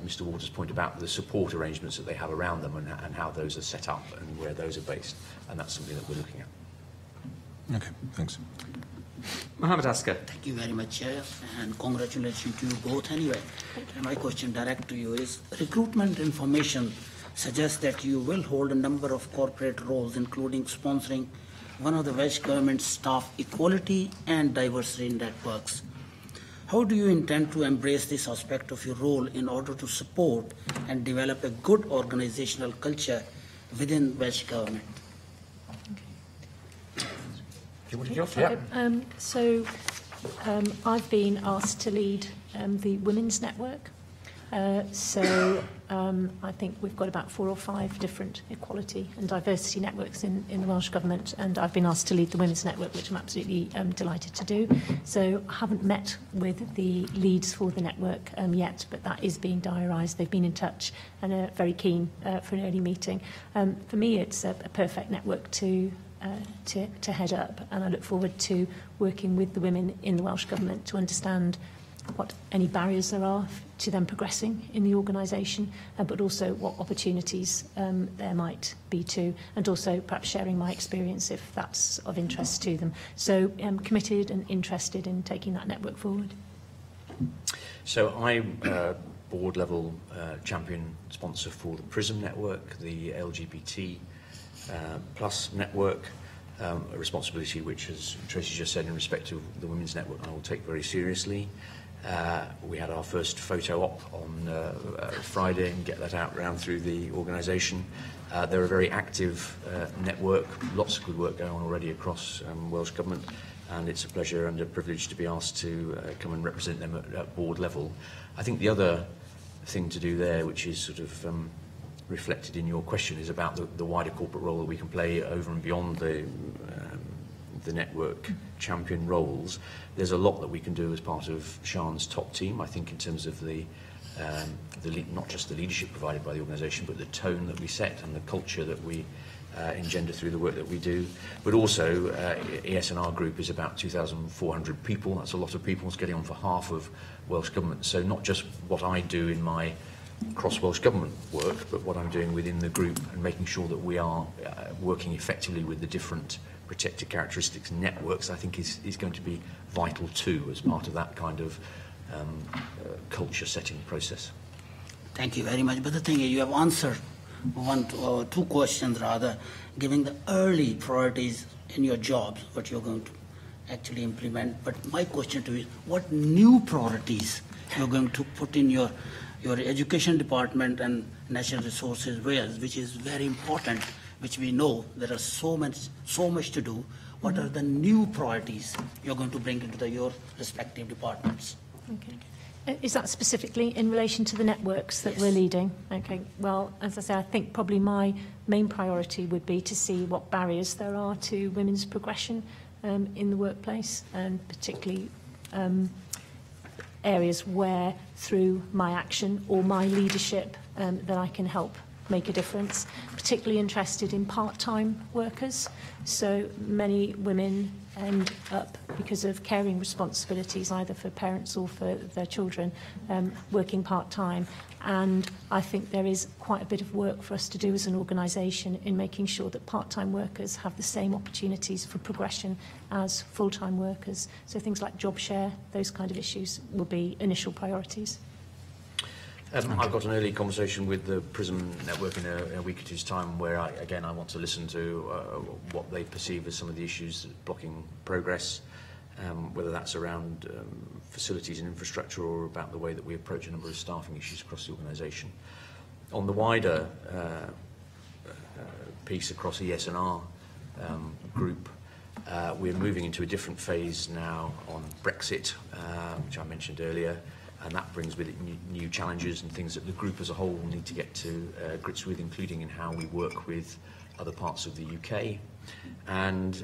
Mr. Waters' point about the support arrangements that they have around them and how those are set up and where those are based, and that's something that we're looking at. Okay, thanks. Mohammed Asker. Thank you very much, Chair, and congratulations to you both anyway. My question direct to you is, recruitment information suggests that you will hold a number of corporate roles, including sponsoring one of the Welsh Government's staff equality and diversity networks. How do you intend to embrace this aspect of your role in order to support and develop a good organizational culture within Welsh Government? I've been asked to lead the Women's Network. I think we've got about 4 or 5 different equality and diversity networks in the Welsh Government, and I've been asked to lead the Women's Network, which I'm absolutely delighted to do. So I haven't met with the leads for the network yet, but that is being diarised. They've been in touch and are very keen for an early meeting. For me, it's a perfect network to head up, and I look forward to working with the women in the Welsh Government to understand what any barriers there are to them progressing in the organisation, but also what opportunities there might be too, and also perhaps sharing my experience if that's of interest to them. So I'm committed and interested in taking that network forward. So I'm board level champion sponsor for the PRISM network, the LGBT plus network, a responsibility which, as Tracy just said, in respect of the Women's Network, I will take very seriously. We had our first photo op on Friday and get that out round through the organisation. They're a very active network, lots of good work going on already across Welsh Government, and it's a pleasure and a privilege to be asked to come and represent them at board level. I think the other thing to do there, which is sort of reflected in your question is about the wider corporate role that we can play over and beyond the network champion roles. There's a lot that we can do as part of Sian's top team, I think, in terms of not just the leadership provided by the organisation, but the tone that we set and the culture that we engender through the work that we do. But also, ES&R Group is about 2,400 people. That's a lot of people. It's getting on for half of Welsh Government. So not just what I do in my cross-Welsh Government work, but what I'm doing within the group and making sure that we are working effectively with the different protected characteristics networks, I think is going to be vital too as part of that kind of culture setting process. Thank you very much. But the thing is, you have answered two questions rather, giving the early priorities in your jobs, what you're going to actually implement. But my question to you is, what new priorities you're going to put in your education department and natural resources, which is very important, which we know there are so much to do. What are the new priorities you're going to bring into your respective departments? Okay. Is that specifically in relation to the networks that we're leading? Okay. Well, as I say, I think probably my main priority would be to see what barriers there are to women's progression in the workplace, and particularly areas where, through my action or my leadership, that I can help make a difference. Particularly interested in part-time workers. So many women end up, because of caring responsibilities, either for parents or for their children, working part-time. And I think there is quite a bit of work for us to do as an organisation in making sure that part-time workers have the same opportunities for progression as full-time workers. So things like job share, those kind of issues will be initial priorities. I've got an early conversation with the PRISM network in a week or two's time, where I want to listen to what they perceive as some of the issues blocking progress, whether that's around facilities and infrastructure or about the way that we approach a number of staffing issues across the organisation. On the wider piece across ES&R Group, we're moving into a different phase now on Brexit, which I mentioned earlier. And that brings with it new challenges and things that the group as a whole will need to get to grips with, including in how we work with other parts of the UK. And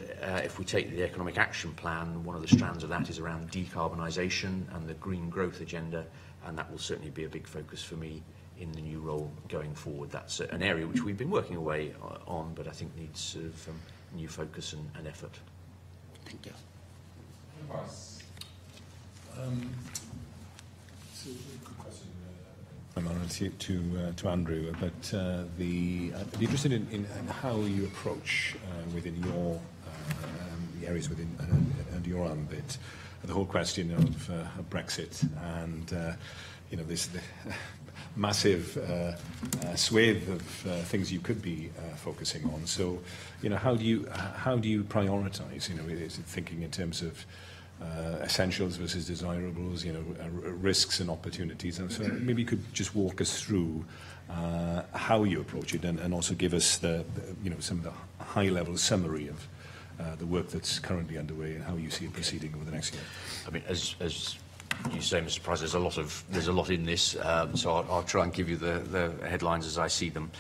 if we take the Economic Action Plan, one of the strands of that is around decarbonisation and the green growth agenda, and that will certainly be a big focus for me in the new role going forward. That's an area which we've been working away on, but I think needs sort of new focus and effort. Thank you. Good question to Andrew, but I'd be interested in how you approach within your the areas within and your ambit the whole question of Brexit and this massive swathe of things you could be focusing on. So how do you prioritise? Is it thinking in terms of essentials versus desirables, risks and opportunities? And so maybe you could just walk us through how you approach it, and also give us the some of the high-level summary of the work that's currently underway and how you see it proceeding over the next year. I mean, as you say, Mr. Price, there's a lot in this, so I'll try and give you the headlines as I see them.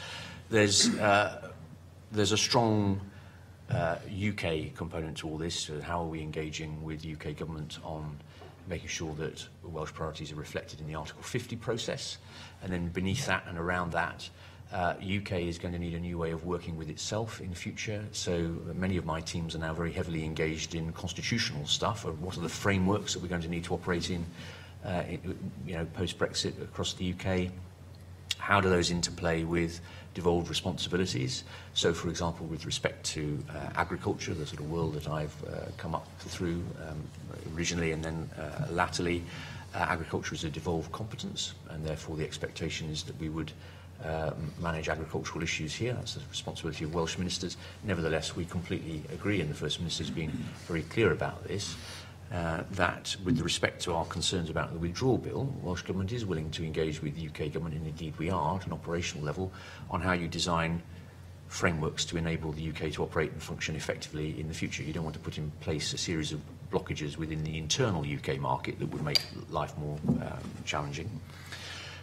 There's a strong UK component to all this. So how are we engaging with UK government on making sure that Welsh priorities are reflected in the Article 50 process? And then beneath that and around that, UK is going to need a new way of working with itself in the future. So many of my teams are now very heavily engaged in constitutional stuff, of what are the frameworks that we're going to need to operate in, post-Brexit across the UK. How do those interplay with devolved responsibilities? So, for example, with respect to agriculture, the sort of world that I've come up through originally and then latterly, agriculture is a devolved competence, and therefore the expectation is that we would manage agricultural issues here. That's the responsibility of Welsh ministers. Nevertheless, we completely agree, and the First Minister's been very clear about this, that with respect to our concerns about the withdrawal bill, Welsh Government is willing to engage with the UK Government, and indeed we are at an operational level, on how you design frameworks to enable the UK to operate and function effectively in the future. You don't want to put in place a series of blockages within the internal UK market that would make life more challenging.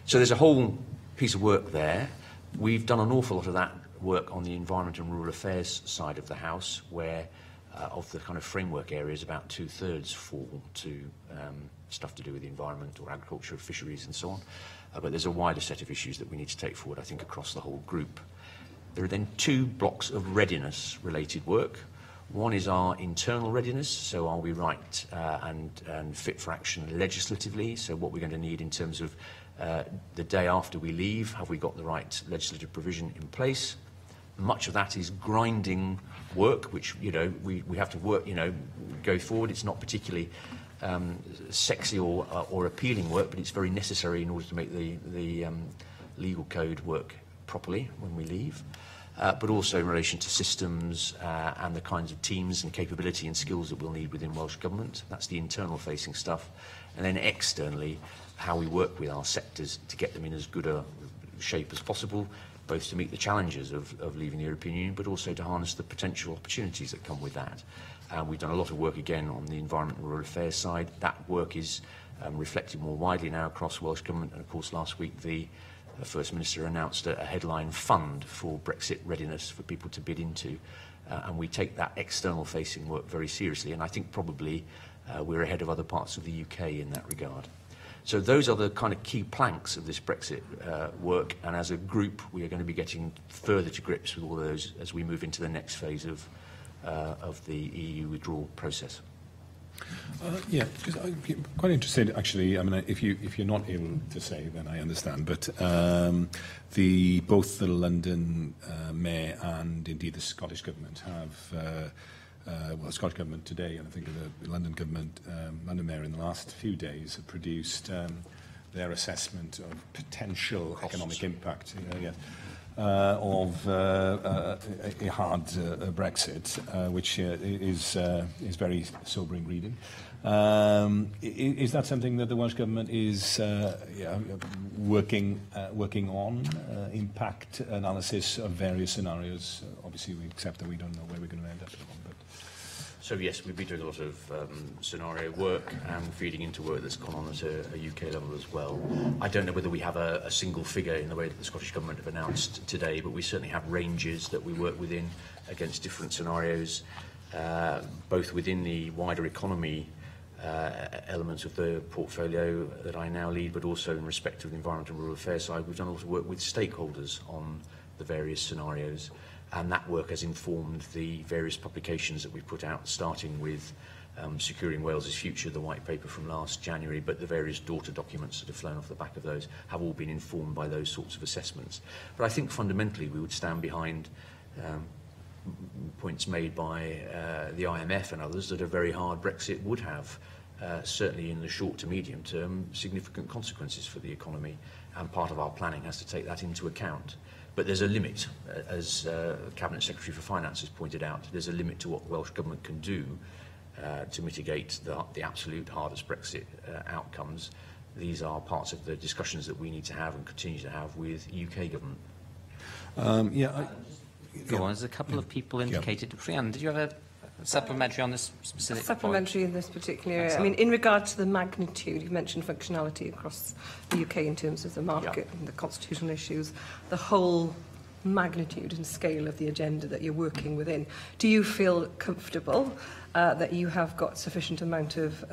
So there's a whole piece of work there. We've done an awful lot of that work on the Environment and Rural Affairs side of the House, where of the kind of framework areas, about 2/3 fall to stuff to do with the environment or agriculture, fisheries and so on. But there's a wider set of issues that we need to take forward, I think, across the whole group. There are then 2 blocks of readiness-related work. One is our internal readiness, so are we right and fit for action legislatively, so what we're going to need in terms of the day after we leave, have we got the right legislative provision in place? Much of that is grinding work, which, you know, we have to work, you know, go forward. It's not particularly sexy or appealing work, but it's very necessary in order to make the legal code work properly when we leave. But also in relation to systems and the kinds of teams and capability and skills that we'll need within Welsh Government. That's the internal facing stuff. And then externally, how we work with our sectors to get them in as good a shape as possible, both to meet the challenges of leaving the European Union, but also to harness the potential opportunities that come with that. We've done a lot of work again on the Environment and Rural Affairs side. That work is reflected more widely now across Welsh Government, and of course last week the First Minister announced a headline fund for Brexit readiness for people to bid into, and we take that external facing work very seriously, and I think probably we're ahead of other parts of the UK in that regard. So those are the kind of key planks of this Brexit work, and as a group we are going to be getting further to grips with all those as we move into the next phase of the EU withdrawal process. Yeah, because I'm quite interested, actually. I mean, if you're not able to say, then I understand. But both the London Mayor and indeed the Scottish Government have, well, the Scottish Government today, and I think the London Government, London Mayor in the last few days have produced their assessment of potential economic impact. Of a hard Brexit, which is very sobering reading. Is that something that the Welsh Government is working on? Impact analysis of various scenarios. Obviously, we accept that we don't know where we're going to end up. So yes, we've been doing a lot of scenario work and feeding into work that's gone on at a UK level as well. I don't know whether we have a single figure in the way that the Scottish Government have announced today, but we certainly have ranges that we work within against different scenarios, both within the wider economy elements of the portfolio that I now lead, but also in respect to the Environment and Rural Affairs side. We've done a lot of work with stakeholders on the various scenarios. And that work has informed the various publications that we've put out, starting with Securing Wales's Future, the white paper from last January, but the various daughter documents that have flown off the back of those have all been informed by those sorts of assessments. But I think fundamentally we would stand behind points made by the IMF and others that a very hard Brexit would have, certainly in the short to medium term, significant consequences for the economy, and part of our planning has to take that into account. But there's a limit, as Cabinet Secretary for Finance has pointed out, there's a limit to what Welsh Government can do to mitigate the absolute hardest Brexit outcomes. These are parts of the discussions that we need to have and continue to have with UK Government. Go on, there's a couple of people indicated. Priyan, did you have a supplementary on this specific supplementary point? In this particular area. I mean, in regard to the magnitude, you mentioned functionality across the UK in terms of the market and the constitutional issues, the whole magnitude and scale of the agenda that you're working within. Do you feel comfortable that you have got sufficient amount of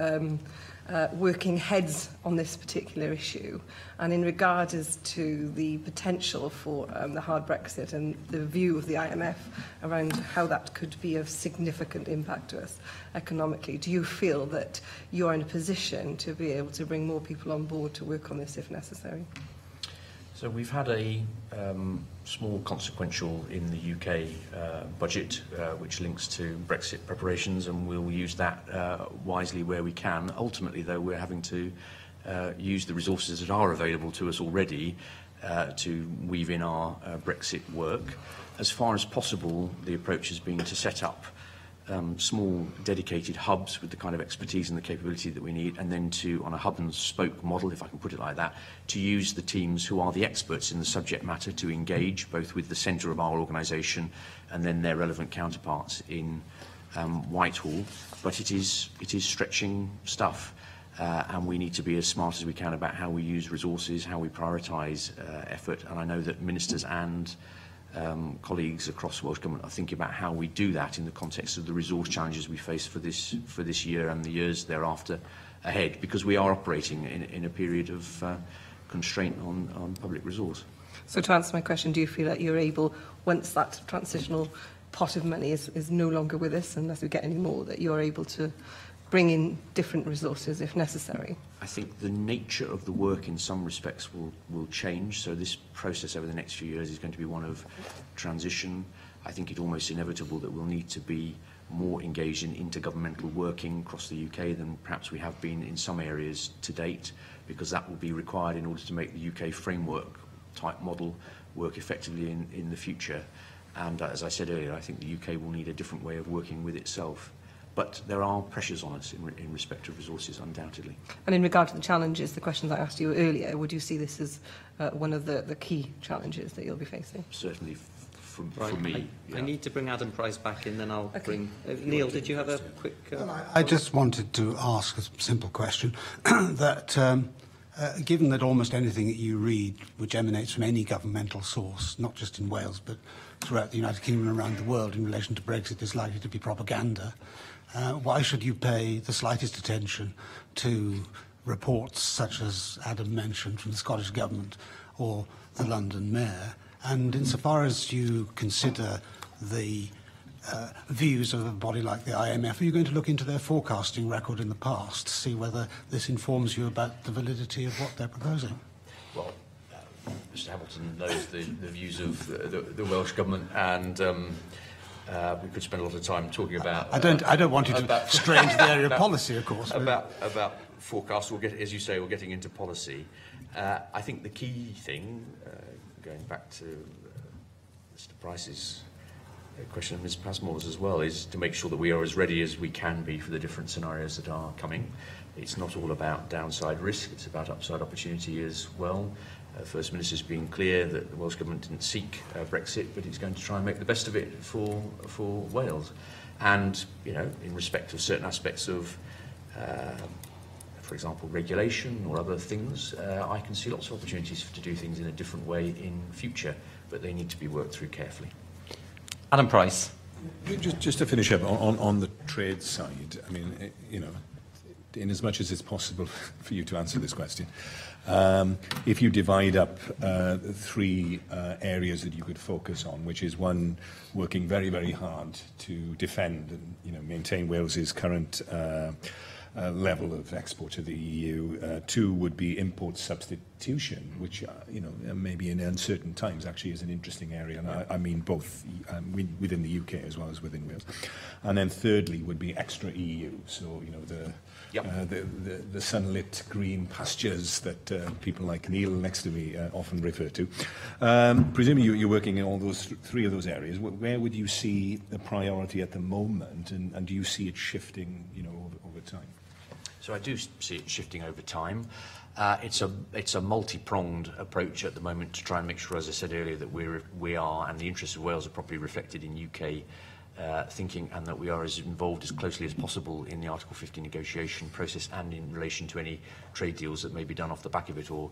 working heads on this particular issue? And in regard as to the potential for the hard Brexit and the view of the IMF around how that could be of significant impact to us economically, do you feel that you're in a position to be able to bring more people on board to work on this if necessary? So we've had a small consequential in the UK budget, which links to Brexit preparations, and we'll use that wisely where we can. Ultimately, though, we're having to use the resources that are available to us already to weave in our Brexit work. As far as possible, the approach has been to set up small dedicated hubs with the kind of expertise and the capability that we need, and then to, on a hub and spoke model, if I can put it like that, to use the teams who are the experts in the subject matter to engage both with the centre of our organisation and then their relevant counterparts in Whitehall. But it is stretching stuff. and we need to be as smart as we can about how we use resources, how we prioritise effort. And I know that ministers and colleagues across Welsh Government are thinking about how we do that in the context of the resource challenges we face for this year and the years thereafter ahead, because we are operating in a period of constraint on public resource. So to answer my question, do you feel that you're able, once that transitional pot of money is no longer with us, unless we get any more, that you're able to bring in different resources if necessary? I think the nature of the work in some respects will change. So this process over the next few years is going to be one of transition. I think it's almost inevitable that we'll need to be more engaged in intergovernmental working across the UK than perhaps we have been in some areas to date, because that will be required in order to make the UK framework type model work effectively in the future. And as I said earlier, I think the UK will need a different way of working with itself. But there are pressures on us in respect of resources, undoubtedly. And in regard to the challenges, the questions I asked you earlier, would you see this as one of the key challenges that you'll be facing? Certainly for me. I need to bring Adam Price back in, then I'll bring... Neil, did you have a quick... I just wanted to ask a simple question, that given that almost anything that you read which emanates from any governmental source, not just in Wales but throughout the United Kingdom and around the world in relation to Brexit, is likely to be propaganda, why should you pay the slightest attention to reports such as Adam mentioned from the Scottish Government or the London Mayor? And insofar as you consider the views of a body like the IMF, are you going to look into their forecasting record in the past to see whether this informs you about the validity of what they're proposing? Well, Mr Hamilton knows the views of the Welsh Government, and we could spend a lot of time talking about... I don't want you to stray into the area of policy, of course. About forecasts, as you say, we're getting into policy. I think the key thing, going back to Mr Price's question of Ms Passmore's as well, is to make sure that we are as ready as we can be for the different scenarios that are coming. It's not all about downside risk, it's about upside opportunity as well. First Minister's been clear that the Welsh Government didn't seek Brexit, but it's going to try and make the best of it for Wales. And, you know, in respect of certain aspects of, for example, regulation or other things, I can see lots of opportunities to do things in a different way in future, but they need to be worked through carefully. Adam Price. Just to finish up on the trade side, I mean, you know, in as much as it's possible for you to answer this question, if you divide up three areas that you could focus on, which is one, working very, very hard to defend and, you know, maintain Wales's current level of export to the EU. Two would be import substitution, which, you know, maybe in uncertain times actually is an interesting area. And I mean both within the UK as well as within Wales. And then thirdly would be extra EU. So, you know, the sunlit green pastures that people like Neil next to me often refer to. Presumably you're working in all those three of those areas. Where would you see the priority at the moment, and do you see it shifting, you know, over time? So I do see it shifting over time. It's a multi-pronged approach at the moment to try and make sure, as I said earlier, that we are, and the interests of Wales are properly reflected in UK thinking, and that we are as involved as closely as possible in the Article 50 negotiation process and in relation to any trade deals that may be done off the back of it or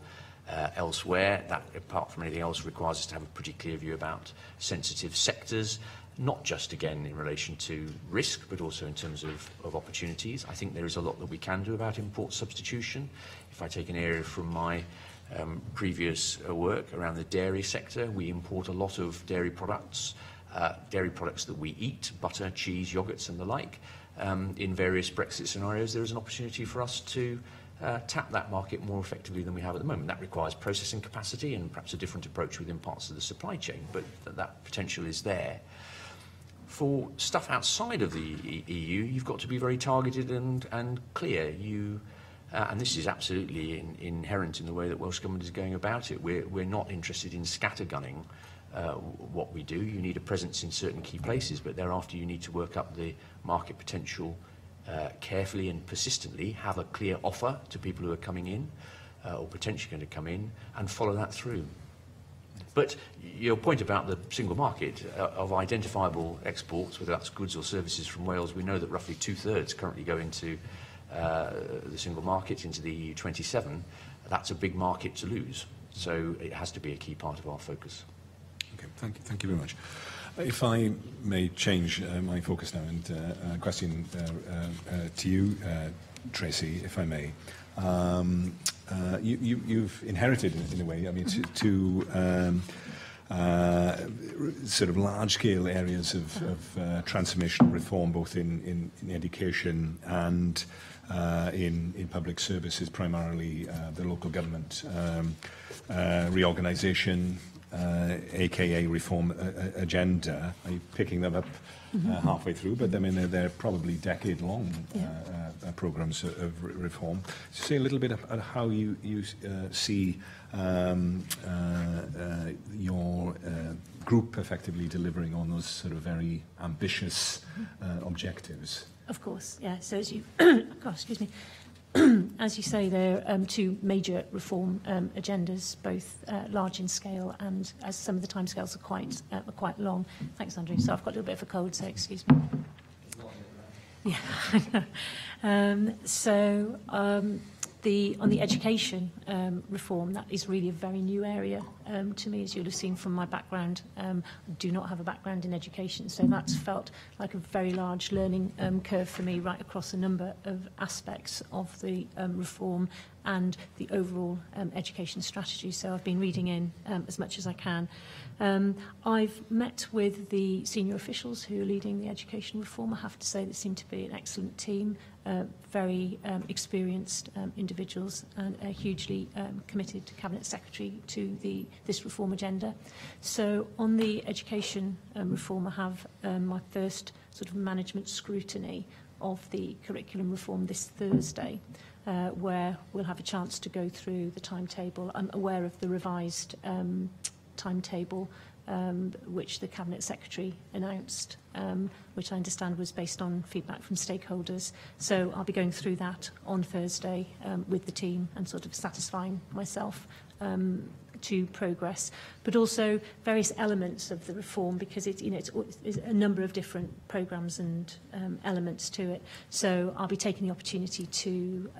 elsewhere. That, apart from anything else, requires us to have a pretty clear view about sensitive sectors, not just, again, in relation to risk, but also in terms of opportunities. I think there is a lot that we can do about import substitution. If I take an area from my previous work around the dairy sector, we import a lot of dairy products that we eat, butter, cheese, yogurts and the like. In various Brexit scenarios, there is an opportunity for us to tap that market more effectively than we have at the moment. That requires processing capacity and perhaps a different approach within parts of the supply chain, but that potential is there. For stuff outside of the EU, you've got to be very targeted and clear. And this is absolutely inherent in the way that Welsh Government is going about it. We're not interested in scattergunning what we do. You need a presence in certain key places, but thereafter you need to work up the market potential carefully and persistently, have a clear offer to people who are coming in or potentially going to come in, and follow that through. But your point about the single market of identifiable exports, whether that's goods or services from Wales, we know that roughly 2/3 currently go into the single market into the EU 27, that's a big market to lose. So it has to be a key part of our focus. Okay, thank you very much. If I may change my focus now and a question to you, Tracy, if I may. You've inherited, in a way, I mean, sort of large-scale areas of transformational reform, both in education and in public services, primarily the local government reorganisation, aka reform agenda. Are you picking them up halfway through? But I mean, they're probably decade-long programmes of reform. So say a little bit about how you see your group effectively delivering on those sort of very ambitious objectives. Of course, yeah. So as you, excuse me. As you say, there are two major reform agendas, both large in scale and, as some of the timescales are quite long. Thanks, Andrew. So I've got a little bit of a cold, so excuse me. Yeah. On the education reform, that is really a very new area to me, as you'll have seen from my background. I do not have a background in education, so that's felt like a very large learning curve for me right across a number of aspects of the reform and the overall education strategy. So I've been reading in as much as I can. I've met with the senior officials who are leading the education reform. I have to say they seem to be an excellent team, very experienced individuals, and a hugely committed Cabinet Secretary to this reform agenda. So on the education reform, I have my first sort of management scrutiny of the curriculum reform this Thursday, where we'll have a chance to go through the timetable. I'm aware of the revised timetable which the Cabinet Secretary announced, which I understand was based on feedback from stakeholders. So I'll be going through that on Thursday with the team and sort of satisfying myself to progress, but also various elements of the reform, because it's a number of different programmes and elements to it. So I'll be taking the opportunity to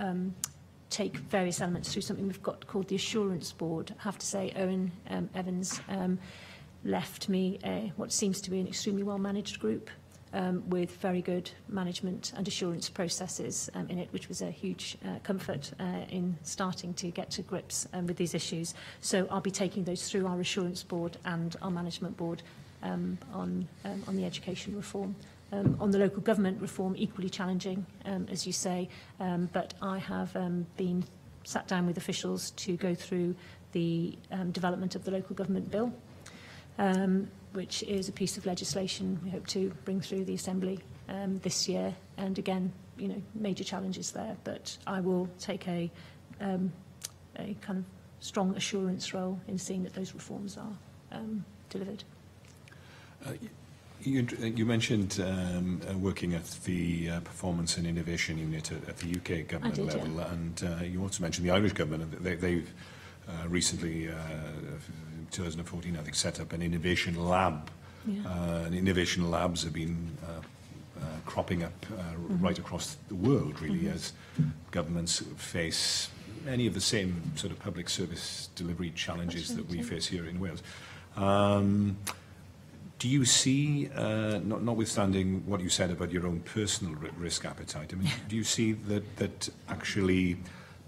take various elements through something we've got called the Assurance Board. I have to say, Owen Evans left me what seems to be an extremely well-managed group with very good management and assurance processes in it, which was a huge comfort in starting to get to grips with these issues. So I'll be taking those through our Assurance Board and our Management Board on the education reform. On the local government reform, equally challenging, as you say, but I have been sat down with officials to go through the development of the local government bill, which is a piece of legislation we hope to bring through the Assembly this year. And again, major challenges there, but I will take a kind of strong assurance role in seeing that those reforms are delivered. You mentioned working at the Performance and Innovation Unit at the UK government level, yeah. And you also mentioned the Irish government. They've recently, 2014, I think, set up an innovation lab. Yeah. And innovation labs have been cropping up right across the world, really, as governments face many of the same sort of public service delivery challenges that we face here in Wales. Do you see, notwithstanding what you said about your own personal risk appetite, I mean, do you see that actually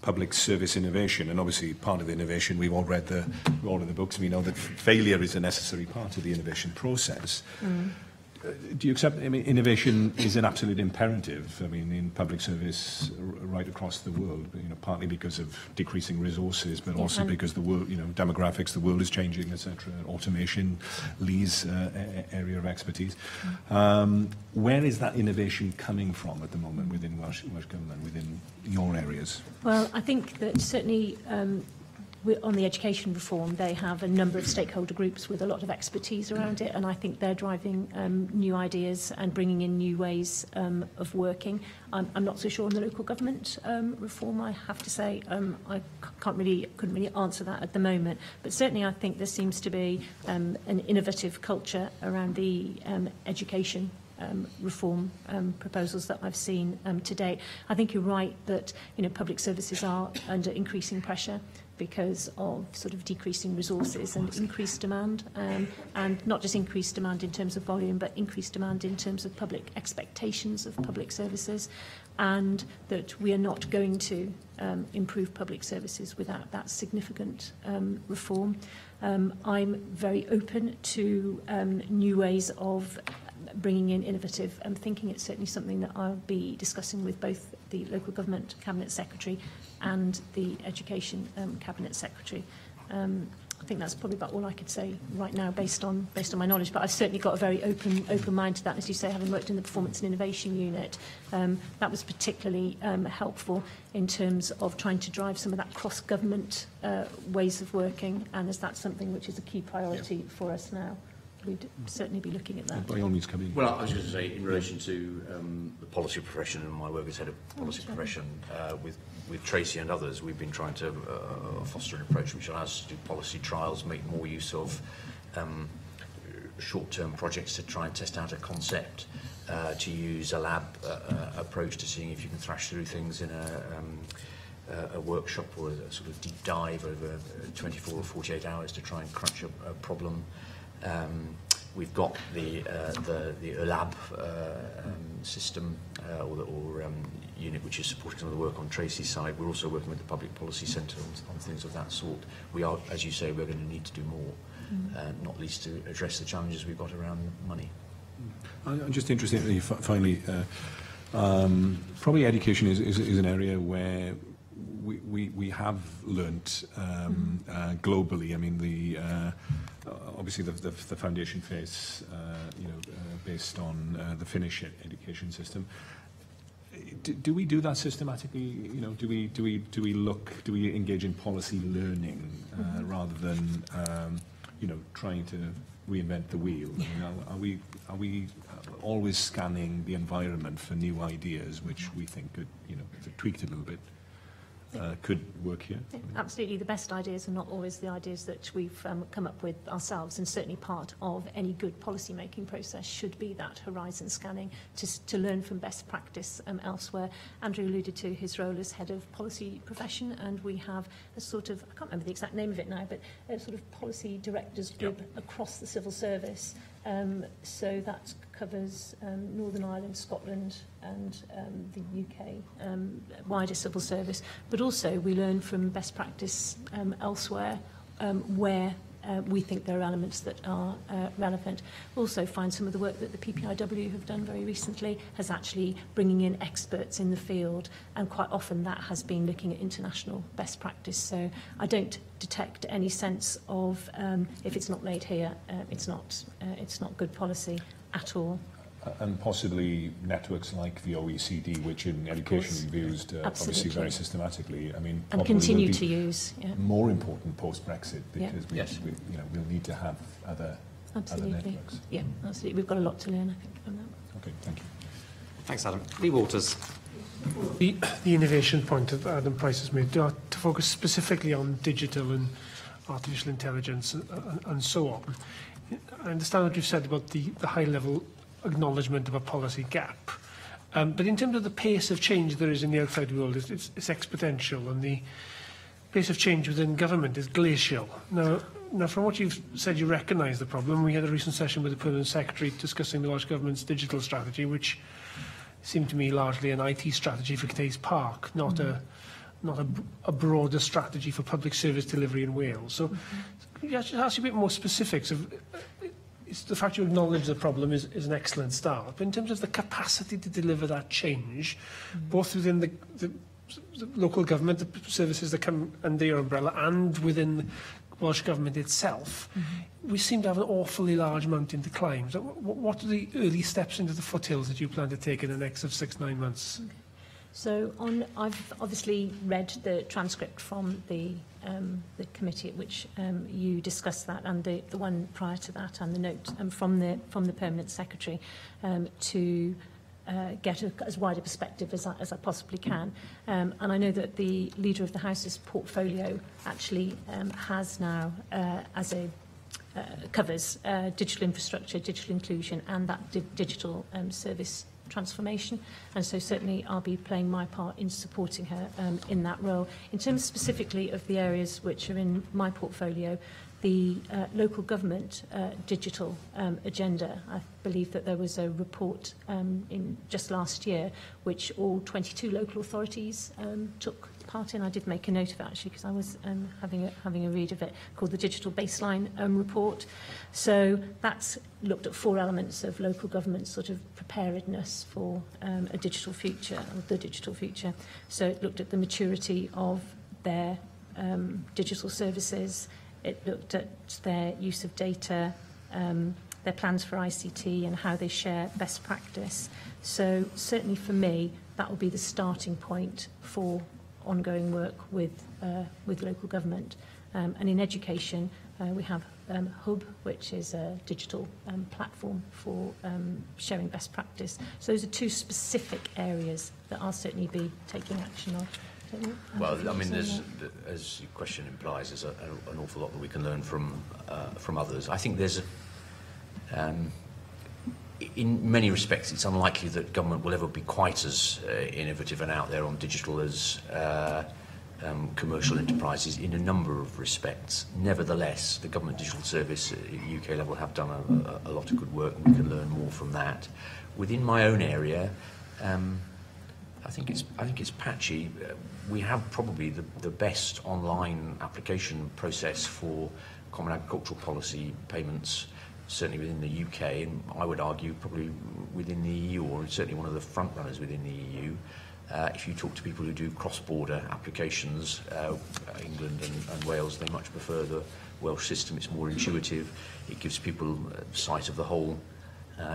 public service innovation, and obviously part of innovation, we've all read the books, we know that failure is a necessary part of the innovation process. Do you accept, I mean, innovation is an absolute imperative, I mean, in public service right across the world, partly because of decreasing resources, but also because the world, demographics, the world is changing, etc. Automation, Lee's area of expertise. Where is that innovation coming from at the moment within Welsh Government, within your areas? Well, I think that certainly on the education reform, they have a number of stakeholder groups with a lot of expertise around it, and I think they're driving new ideas and bringing in new ways of working. I'm not so sure on the local government reform, I have to say. I couldn't really answer that at the moment, but certainly I think there seems to be an innovative culture around the education reform proposals that I've seen to date. I think you're right that public services are under increasing pressure because of sort of decreasing resources and increased demand, and not just increased demand in terms of volume, but increased demand in terms of public expectations of public services, and that we are not going to improve public services without that significant reform. I'm very open to new ways of bringing in innovative thinking. It's certainly something that I'll be discussing with both the Local Government Cabinet Secretary and the Education Cabinet Secretary. I think that's probably about all I could say right now based on my knowledge, but I've certainly got a very open mind to that. As you say, having worked in the Performance and Innovation Unit, that was particularly helpful in terms of trying to drive some of that cross-government ways of working, and as that's something which is a key priority for us now. We'd certainly be looking at that. By all means, come in. Well, I was going to say, in relation to the policy profession and my work as head of policy profession, with Tracy and others, we've been trying to foster an approach which allows us to do policy trials, make more use of short-term projects to try and test out a concept, to use a lab approach to seeing if you can thrash through things in a workshop or a sort of deep dive over 24 or 48 hours to try and crunch a problem. We've got the lab system or unit which is supporting some of the work on Tracy's side. We're also working with the Public Policy Centre on things of that sort. We are, as you say, we're going to need to do more, not least to address the challenges we've got around money. I'm just interested, finally, probably education is an area where we have learnt globally. I mean, obviously the foundation phase, based on the Finnish education system. Do we do that systematically? Do we engage in policy learning rather than trying to reinvent the wheel? I mean, are we always scanning the environment for new ideas which we think could, if it tweaked a little bit, could work here? Absolutely. The best ideas are not always the ideas that we've come up with ourselves, and certainly part of any good policy making process should be that horizon scanning to learn from best practice elsewhere. Andrew alluded to his role as head of policy profession, and we have a sort of, I can't remember the exact name of it now, but a sort of policy directors group across the civil service. So that covers Northern Ireland, Scotland and the UK wider civil service. But also we learn from best practice elsewhere where we think there are elements that are relevant. Also find some of the work that the PPIW have done very recently has actually bringing in experts in the field, and quite often that has been looking at international best practice. So I don't detect any sense of if it's not made here, it's not good policy at all. And possibly networks like the OECD, which in education we've used obviously very systematically. I mean, and continue to use. Yeah. More important post-Brexit because we'll need to have other networks. Yeah, absolutely. We've got a lot to learn, I think, from that. Okay, thank you. Thanks, Adam. Lee Walters. The innovation point that Adam Price has made, to focus specifically on digital and artificial intelligence and so on. I understand what you've said about the high-level acknowledgement of a policy gap. But in terms of the pace of change there is in the outside world, it's exponential, and the pace of change within government is glacial. Now, from what you've said, you recognise the problem. We had a recent session with the Permanent Secretary discussing the Welsh Government's digital strategy, which seemed to me largely an IT strategy for Cadace Park, not a broader strategy for public service delivery in Wales. So could you just ask you a bit more specifics of... It's the fact you acknowledge the problem is an excellent start. But in terms of the capacity to deliver that change, both within the local government, the services that come under your umbrella, and within the Welsh Government itself, we seem to have an awfully large mountain to climb. So what are the early steps into the foothills that you plan to take in the next 6-9 months? So I've obviously read the transcript from the committee at which you discussed that, and the one prior to that, and the note from the Permanent Secretary to get as wide a perspective as I possibly can. And I know that the Leader of the House's portfolio actually has now, as a covers digital infrastructure, digital inclusion, and that digital service transformation. And so certainly I'll be playing my part in supporting her in that role. In terms specifically of the areas which are in my portfolio, the local government digital agenda, I believe that there was a report in just last year which all 22 local authorities took part in. I did make a note of it actually because I was having a read of it, called the Digital Baseline Report. So that's looked at 4 elements of local government sort of preparedness for a digital future, or the digital future. So it looked at the maturity of their digital services. It looked at their use of data, their plans for ICT and how they share best practice. So certainly for me, that will be the starting point for ongoing work with local government. And in education, we have Hub, which is a digital platform for sharing best practice. So those are 2 specific areas that I'll certainly be taking action on. Well, I mean, as your question implies, there's an awful lot that we can learn from others. I think there's, in many respects, it's unlikely that government will ever be quite as innovative and out there on digital as commercial enterprises in a number of respects. Nevertheless, the government digital service at UK level have done a lot of good work, and we can learn more from that. Within my own area, I think it's patchy. We have probably the best online application process for common agricultural policy payments, certainly within the UK, and I would argue probably within the EU, or certainly one of the front runners within the EU. If you talk to people who do cross-border applications, England and Wales, they much prefer the Welsh system. It's more intuitive. It gives people sight of the whole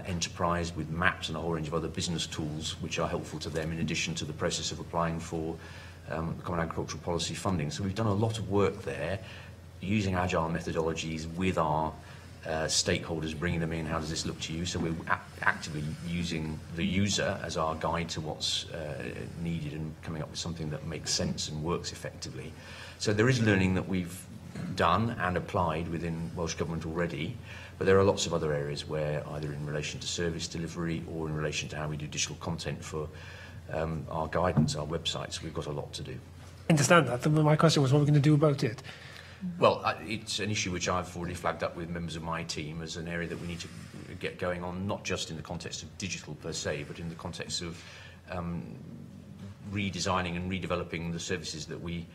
enterprise with maps and a whole range of other business tools which are helpful to them in addition to the process of applying for Common Agricultural Policy funding. So we've done a lot of work there using agile methodologies with our stakeholders, bringing them in, how does this look to you? So we're actively using the user as our guide to what's needed and coming up with something that makes sense and works effectively. So there is learning that we've done and applied within Welsh Government already, but there are lots of other areas where, either in relation to service delivery or in relation to how we do digital content for our guidance, our websites, we've got a lot to do. I understand that. My question was what we're going to do about it. Well, it's an issue which I've already flagged up with members of my team as an area that we need to get going on, not just in the context of digital per se, but in the context of redesigning and redeveloping the services that we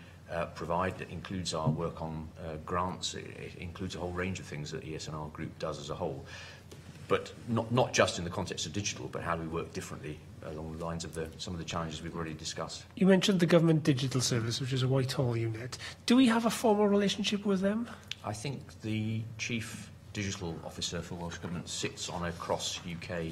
provide. That includes our work on grants. It includes a whole range of things that ES&R Group does as a whole. But not just in the context of digital, but how do we work differently along the lines of some of the challenges we've already discussed. You mentioned the Government Digital Service, which is a Whitehall unit. Do we have a formal relationship with them? I think the Chief Digital Officer for Welsh Government sits on a cross-UK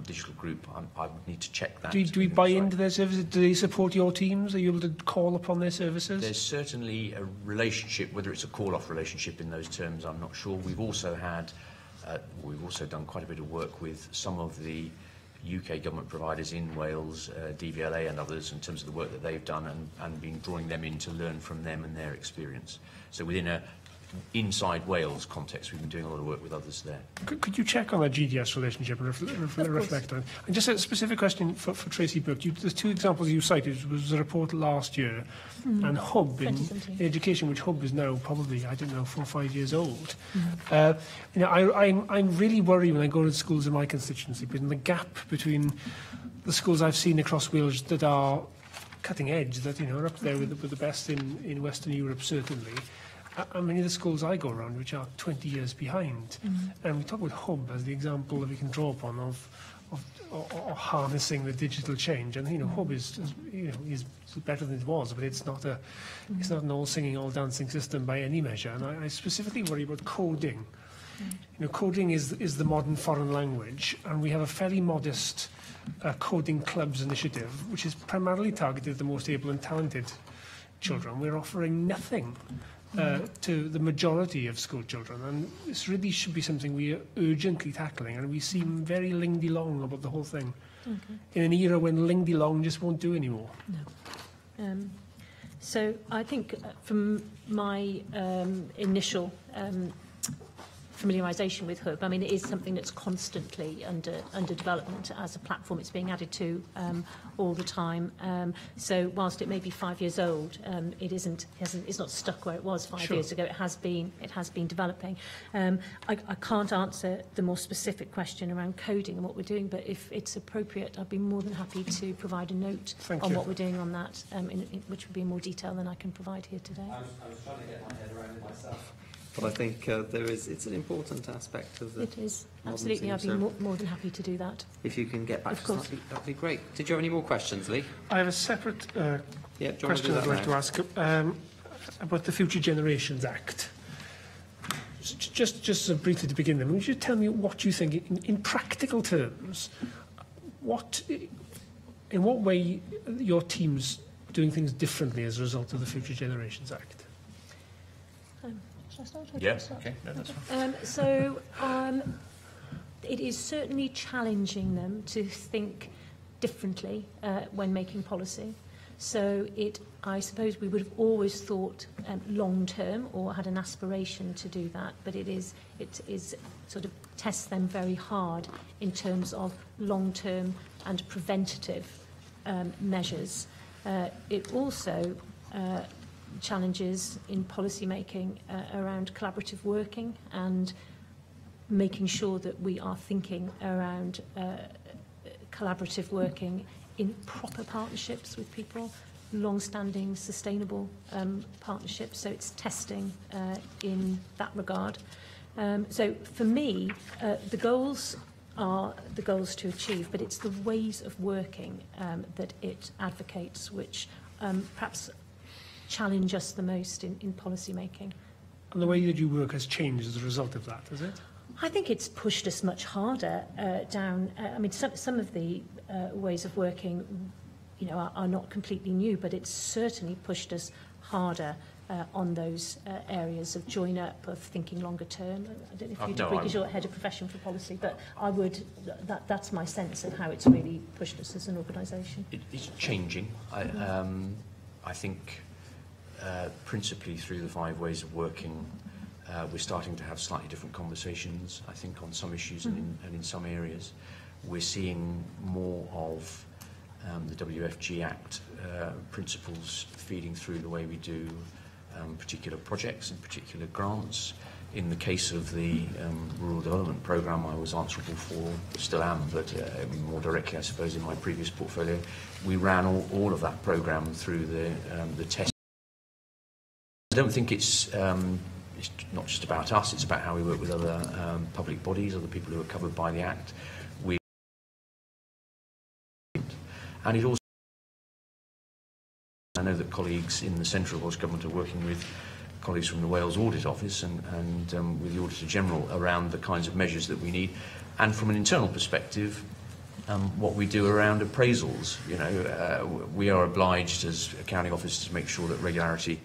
digital group. I would need to check that. Do we buy into their services? Do they support your teams? Are you able to call upon their services? There's certainly a relationship. Whether it's a call-off relationship in those terms, I'm not sure. We've also done quite a bit of work with some of the UK government providers in Wales, DVLA and others, in terms of the work that they've done, and been drawing them in to learn from them and their experience. So within a inside Wales context, we've been doing a lot of work with others there. Could you check on that GDS relationship and reflect on it? And just a specific question for Tracy Burke. There's 2 examples you cited. Was a report last year and Hub in education, which Hub is now probably, I don't know, 4 or 5 years old. I'm really worried when I go to schools in my constituency, but in the gap between the schools I've seen across Wales that are cutting edge, that are up there with the best in Western Europe, certainly, and many of the schools I go around which are 20 years behind. And we talk about Hub as the example that we can draw upon of harnessing the digital change. And Hub is better than it was, but it's not an all singing, all dancing system by any measure. And I specifically worry about coding. Coding is the modern foreign language, and we have a fairly modest coding clubs initiative, which is primarily targeted at the most able and talented children. We're offering nothing to the majority of school children, and this really should be something we are urgently tackling, and we seem very ling-de-long about the whole thing. In an era when ling-de-long just won't do anymore. No. So I think from my initial familiarisation with Hub. I mean, it is something that's constantly under development as a platform. It's being added to all the time. So whilst it may be 5 years old, it's not stuck where it was 5 years ago. It has been developing. I can't answer the more specific question around coding and what we're doing, but if it's appropriate, I'd be more than happy to provide a note on what we're doing on that, which would be in more detail than I can provide here today. I was trying to get my head around it myself. But I think it's an important aspect of the... It is, absolutely. I'd be more than happy to do that. If you can get back to us, that'd be great. Did you have any more questions, Lee? I have a separate question I'd like to ask about the Future Generations Act. Just briefly to begin then, would you tell me what you think, in practical terms, in what way your team's doing things differently as a result of the Future Generations Act? Shall I start? Yes, okay. No, that's fine. It is certainly challenging them to think differently when making policy. So I suppose we would have always thought long term or had an aspiration to do that, but it is sort of tests them very hard in terms of long term and preventative measures. It also challenges in policy making around collaborative working and making sure that we are thinking around collaborative working in proper partnerships with people, long-standing, sustainable partnerships. So it's testing in that regard. So for me, the goals are the goals to achieve, but it's the ways of working that it advocates, which perhaps challenge us the most in policy making. And the way that you work has changed as a result of that, has it? I think it's pushed us much harder down. I mean, some of the ways of working, are not completely new, but it's certainly pushed us harder on those areas of join up, of thinking longer term. I don't know if you'd agree because you're head of profession for policy, but that's my sense of how it's really pushed us as an organisation. It's changing. I think principally through the 5 ways of working, we're starting to have slightly different conversations, I think, on some issues and in some areas. We're seeing more of the WFG Act principles feeding through the way we do particular projects and particular grants. In the case of the Rural Development Programme, I was answerable for, still am, but more directly, I suppose, in my previous portfolio, we ran all of that programme through the test. I don't think it's not just about us, it's about how we work with other public bodies, other people who are covered by the Act. And it also, I know that colleagues in the central Welsh Government are working with colleagues from the Wales Audit Office and with the Auditor General around the kinds of measures that we need. And from an internal perspective, what we do around appraisals. We are obliged as accounting officers to make sure that regularity,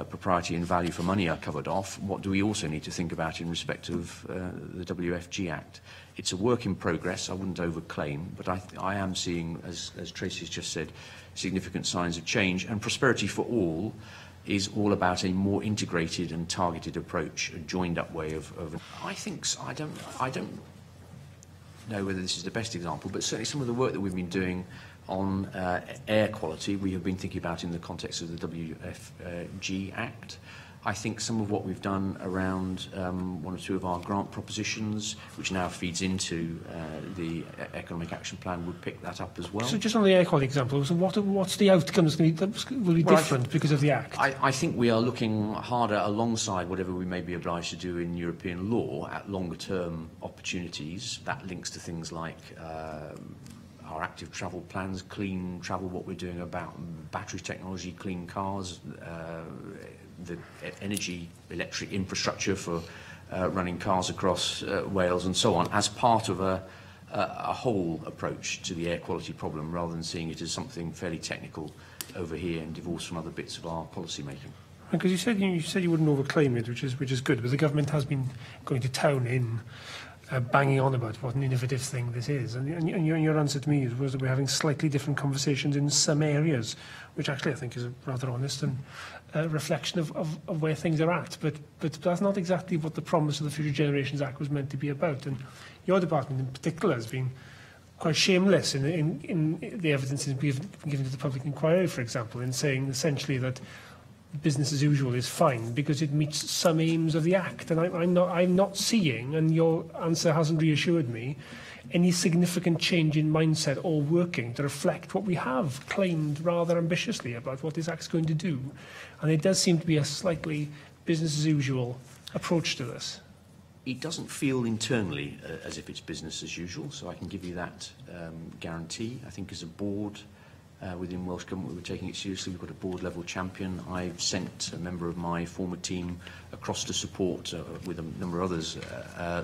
propriety and value for money are covered off. What do we also need to think about in respect of the WFG Act? It's a work in progress. I wouldn't overclaim, but I am seeing, as Tracy's just said, significant signs of change. And Prosperity for All is all about a more integrated and targeted approach, a joined-up way of. I think I don't know whether this is the best example, but certainly some of the work that we've been doing on air quality, we have been thinking about in the context of the WFG Act. I think some of what we've done around 1 or 2 of our grant propositions, which now feeds into the Economic Action Plan, would pick that up as well. So just on the air quality example, so what's the outcomes that will be different because of the Act? I think we are looking harder alongside whatever we may be obliged to do in European law at longer term opportunities. That links to things like our active travel plans, clean travel, what we're doing about battery technology, clean cars, the electric infrastructure for running cars across Wales and so on, as part of a whole approach to the air quality problem, rather than seeing it as something fairly technical over here and divorced from other bits of our policy making. Because you said you wouldn't overclaim it, which is good, but the government has been going to town in banging on about what an innovative thing this is. And your answer to me was that we're having slightly different conversations in some areas, which actually I think is a rather honest and reflection of where things are at. But that's not exactly what the promise of the Future Generations Act was meant to be about. And your department in particular has been quite shameless in the evidence that's been given to the public inquiry, for example, in saying essentially that business as usual is fine because it meets some aims of the Act. And I'm not seeing, and your answer hasn't reassured me, any significant change in mindset or working to reflect what we have claimed rather ambitiously about what this Act's going to do. And it does seem to be a slightly business as usual approach to this. It doesn't feel internally as if it's business as usual, so I can give you that guarantee. I think as a board within Welsh Government, we're taking it seriously. We've got a board-level champion. I've sent a member of my former team across to support, with a number of others,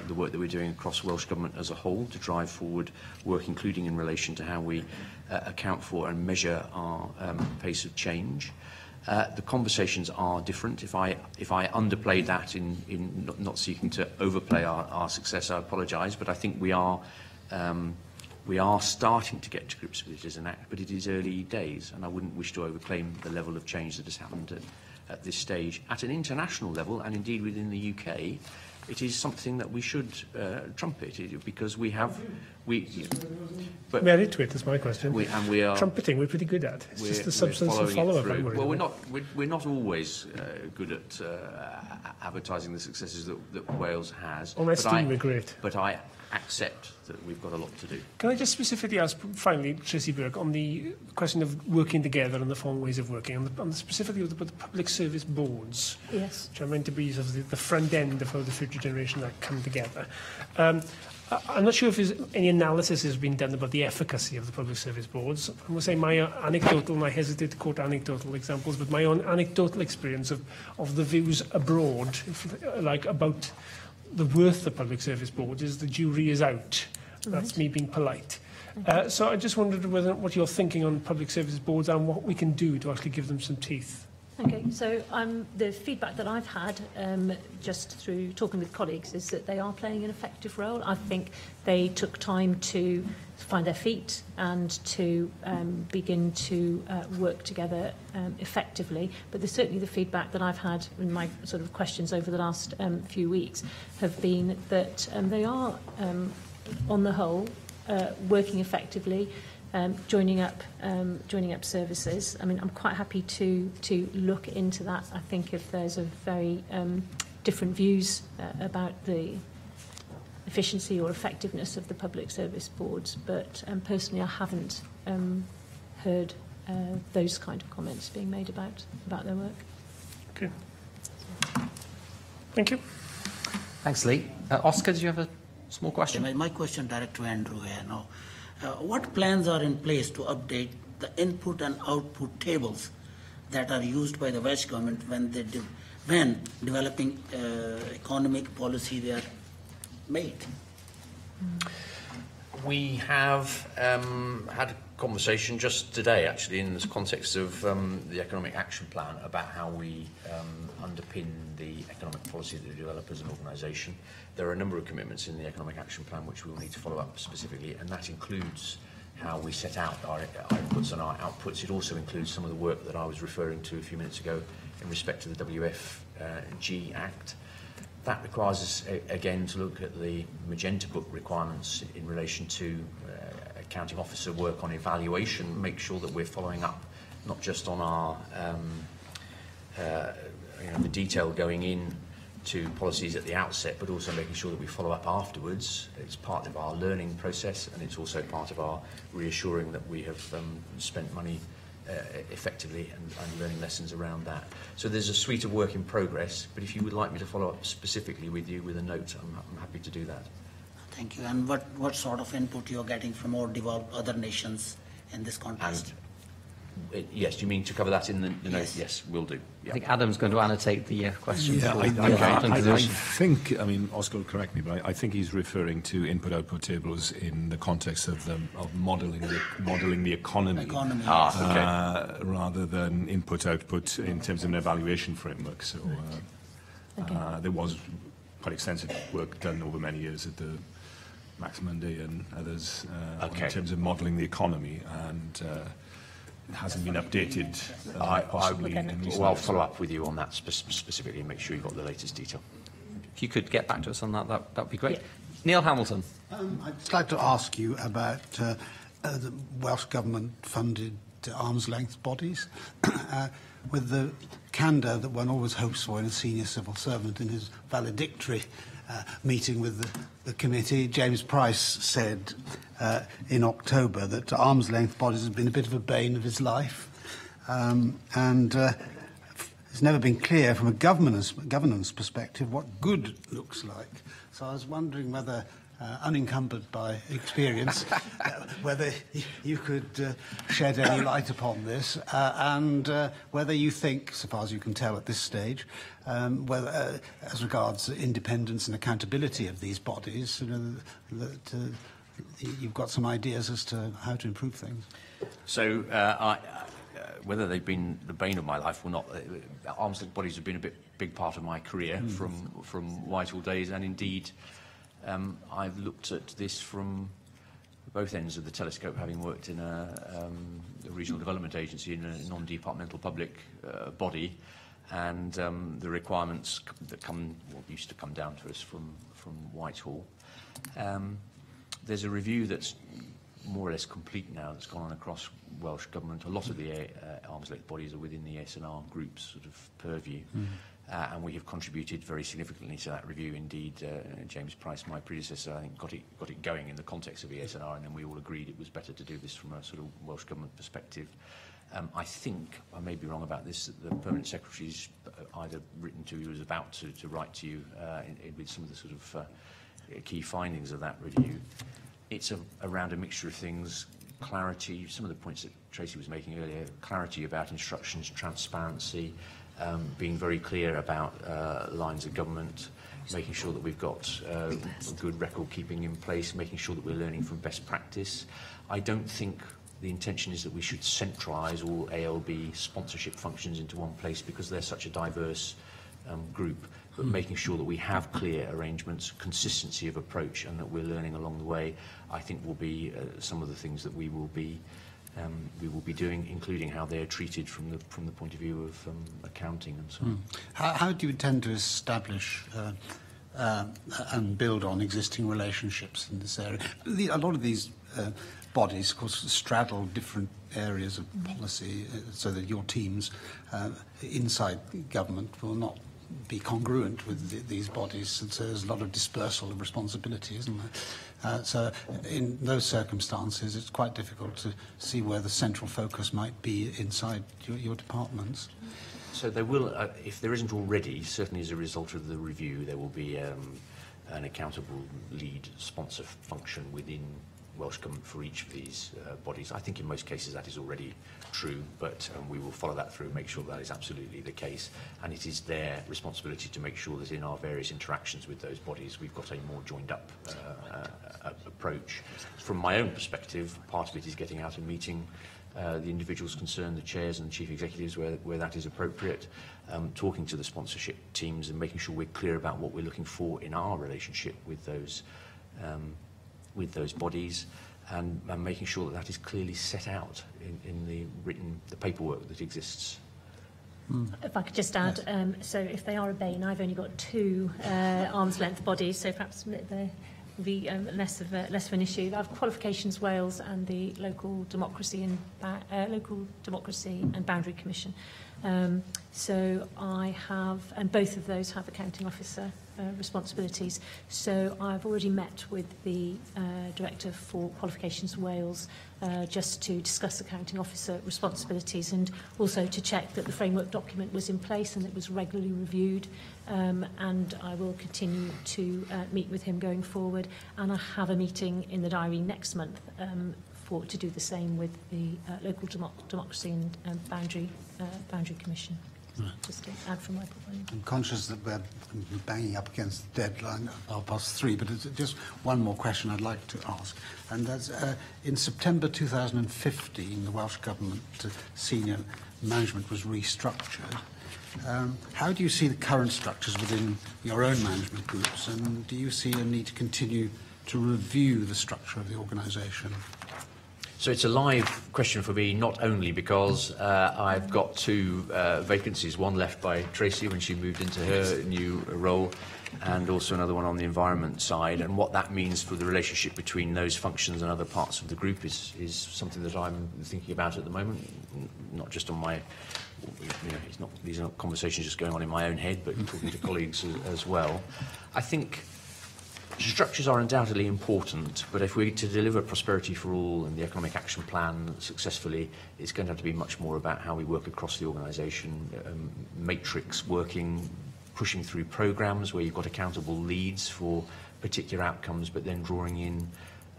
the work that we're doing across Welsh Government as a whole to drive forward work, including in relation to how we account for and measure our pace of change. The conversations are different. If I underplayed that in not seeking to overplay our success, I apologise. But I think we are starting to get to grips with it as an Act, but it is early days, and I wouldn't wish to overclaim the level of change that has happened at this stage. At an international level, and indeed within the UK, it is something that we should trumpet, because we have... But merit to it is my question. We are trumpeting. We're pretty good at. It's just the substance and follow-up. Well, we're not always good at advertising the successes that Wales has. On esteem, we're great. But I accept that we've got a lot to do. Can I just specifically ask, finally, Tracy Burke, on the question of working together and the foreign ways of working, and specifically with the public service boards, yes, which are meant to be sort of the front end of how the Future Generation Act come together. I'm not sure if any analysis has been done about the efficacy of the public service boards. I will say my anecdotal, and I hesitate to quote anecdotal examples, but my own anecdotal experience of the views abroad, about the worth of public service boards is the jury is out. Right. That's me being polite. So I just wondered what you're thinking on public service boards and what we can do to actually give them some teeth. Okay, so the feedback that I've had just through talking with colleagues is that they are playing an effective role. I think they took time to find their feet and to begin to work together effectively. But certainly the feedback that I've had in my sort of questions over the last few weeks have been that they are, on the whole, working effectively. Joining up services. I mean, I'm quite happy to look into that. I think if there's a very different views about the efficiency or effectiveness of the public service boards, but personally, I haven't heard those kind of comments being made about their work. Okay. Thank you. Thanks, Lee. Oscar, do you have a small question? My question direct to Andrew here now. What plans are in place to update the input and output tables that are used by the Welsh Government when developing economic policy they are made? We have had a conversation just today, actually, in this context of the Economic Action Plan about how we underpin the economic policy that we develop as an organisation. There are a number of commitments in the Economic Action Plan which we will need to follow up specifically, and that includes how we set out our inputs and our outputs. It also includes some of the work that I was referring to a few minutes ago in respect to the WFG Act. That requires us, again, to look at the Magenta Book requirements in relation to accounting officer work on evaluation, make sure that we're following up not just on our the detail going in to policies at the outset, but also making sure that we follow up afterwards. It's part of our learning process, and it's also part of our reassuring that we have spent money effectively and learning lessons around that. So there's a suite of work in progress, but if you would like me to follow up specifically with you with a note, I'm happy to do that. Thank you. And what sort of input you're getting from more developed other nations in this context? Yes, you mean to cover that in the note? Yes, we'll do. Yeah. I think Adam's going to annotate the question. Yeah, I think, I mean, Oscar will correct me, but I think he's referring to input-output tables in the context of modelling the economy. Rather than input-output in terms of an evaluation framework. So there was quite extensive work done over many years at the Max Monday and others in terms of modelling the economy, and it hasn't been updated possibly in recent I'll years. follow up with you on that specifically and make sure you've got the latest detail. If you could get back to us on that, that would be great. Neil Hamilton. I'd just like to ask you about the Welsh Government-funded arm's-length bodies. With the candour that one always hopes for in a senior civil servant in his valedictory meeting with the committee, James Price said in October that arm's-length bodies have been a bit of a bane of his life. It's never been clear from a governance perspective what good looks like. So I was wondering whether, unencumbered by experience, whether you could shed any light upon this, and whether you think, so far as you can tell at this stage, whether, as regards independence and accountability of these bodies, that you've got some ideas as to how to improve things. So, whether they've been the bane of my life or not, arms-length bodies have been a big part of my career from Whitehall days, and indeed I've looked at this from both ends of the telescope, having worked in a regional development agency in a non-departmental public body, and the requirements that used to come down to us from Whitehall. There's a review that's more or less complete now, that's gone on across Welsh Government. A lot of the arms-length bodies are within the ASNR group's sort of purview, and we have contributed very significantly to that review. Indeed, James Price, my predecessor, I think got it going in the context of the ASNR, and then we all agreed it was better to do this from a sort of Welsh Government perspective. I think, I may be wrong about this, that the Permanent Secretary's either written to you or is about to write to you with some of the sort of key findings of that review. It's around a mixture of things: clarity, some of the points that Tracy was making earlier, clarity about instructions, transparency, being very clear about lines of government, making sure that we've got good record keeping in place, making sure that we're learning from best practice. I don't think the intention is that we should centralise all ALB sponsorship functions into one place, because they're such a diverse group, but making sure that we have clear arrangements, consistency of approach, and that we're learning along the way, I think will be some of the things that we will be doing, including how they're treated from the point of view of accounting and so on. How do you intend to establish and build on existing relationships in this area? A lot of these bodies, of course, straddle different areas of policy, so that your teams inside government will not be congruent with these bodies, and so there's a lot of dispersal of responsibility, isn't there? So in those circumstances, it's quite difficult to see where the central focus might be inside your departments. So there will, if there isn't already, certainly as a result of the review, there will be an accountable lead sponsor function within Welsh Government for each of these bodies. I think in most cases that is already true, but we will follow that through and make sure that is absolutely the case. And it is their responsibility to make sure that in our various interactions with those bodies we've got a more joined up approach. From my own perspective, part of it is getting out and meeting the individuals concerned, the chairs and the chief executives where that is appropriate, talking to the sponsorship teams and making sure we're clear about what we're looking for in our relationship with those bodies, and making sure that that is clearly set out in the paperwork that exists. If I could just add, so if they are a bane, I've only got 2 arm's length bodies, so perhaps there will be less of an issue. I have Qualifications Wales and the Local Democracy and Boundary Commission. So I have, and both of those have accounting officer responsibilities. So I've already met with the Director for Qualifications Wales just to discuss accounting officer responsibilities, and also to check that the framework document was in place and it was regularly reviewed. And I will continue to meet with him going forward. And I have a meeting in the diary next month to do the same with the Local Democracy and Boundary Commission. Right. Just to add from my point of view. I'm conscious that we're banging up against the deadline of 3:30, but it's just one more question I'd like to ask. And that's, in September 2015, the Welsh Government senior management was restructured, How do you see the current structures within your own management groups, and do you see a need to continue to review the structure of the organisation? So it's a live question for me, not only because I've got two vacancies, one left by Tracy when she moved into her new role, and also another one on the environment side. And what that means for the relationship between those functions and other parts of the group is something that I'm thinking about at the moment, not just on my, these are not conversations just going on in my own head, but talking to colleagues as well. I think structures are undoubtedly important, but if we're to deliver prosperity for all and the economic action plan successfully, it's going to have to be much more about how we work across the organisation, matrix working, pushing through programmes where you've got accountable leads for particular outcomes, but then drawing in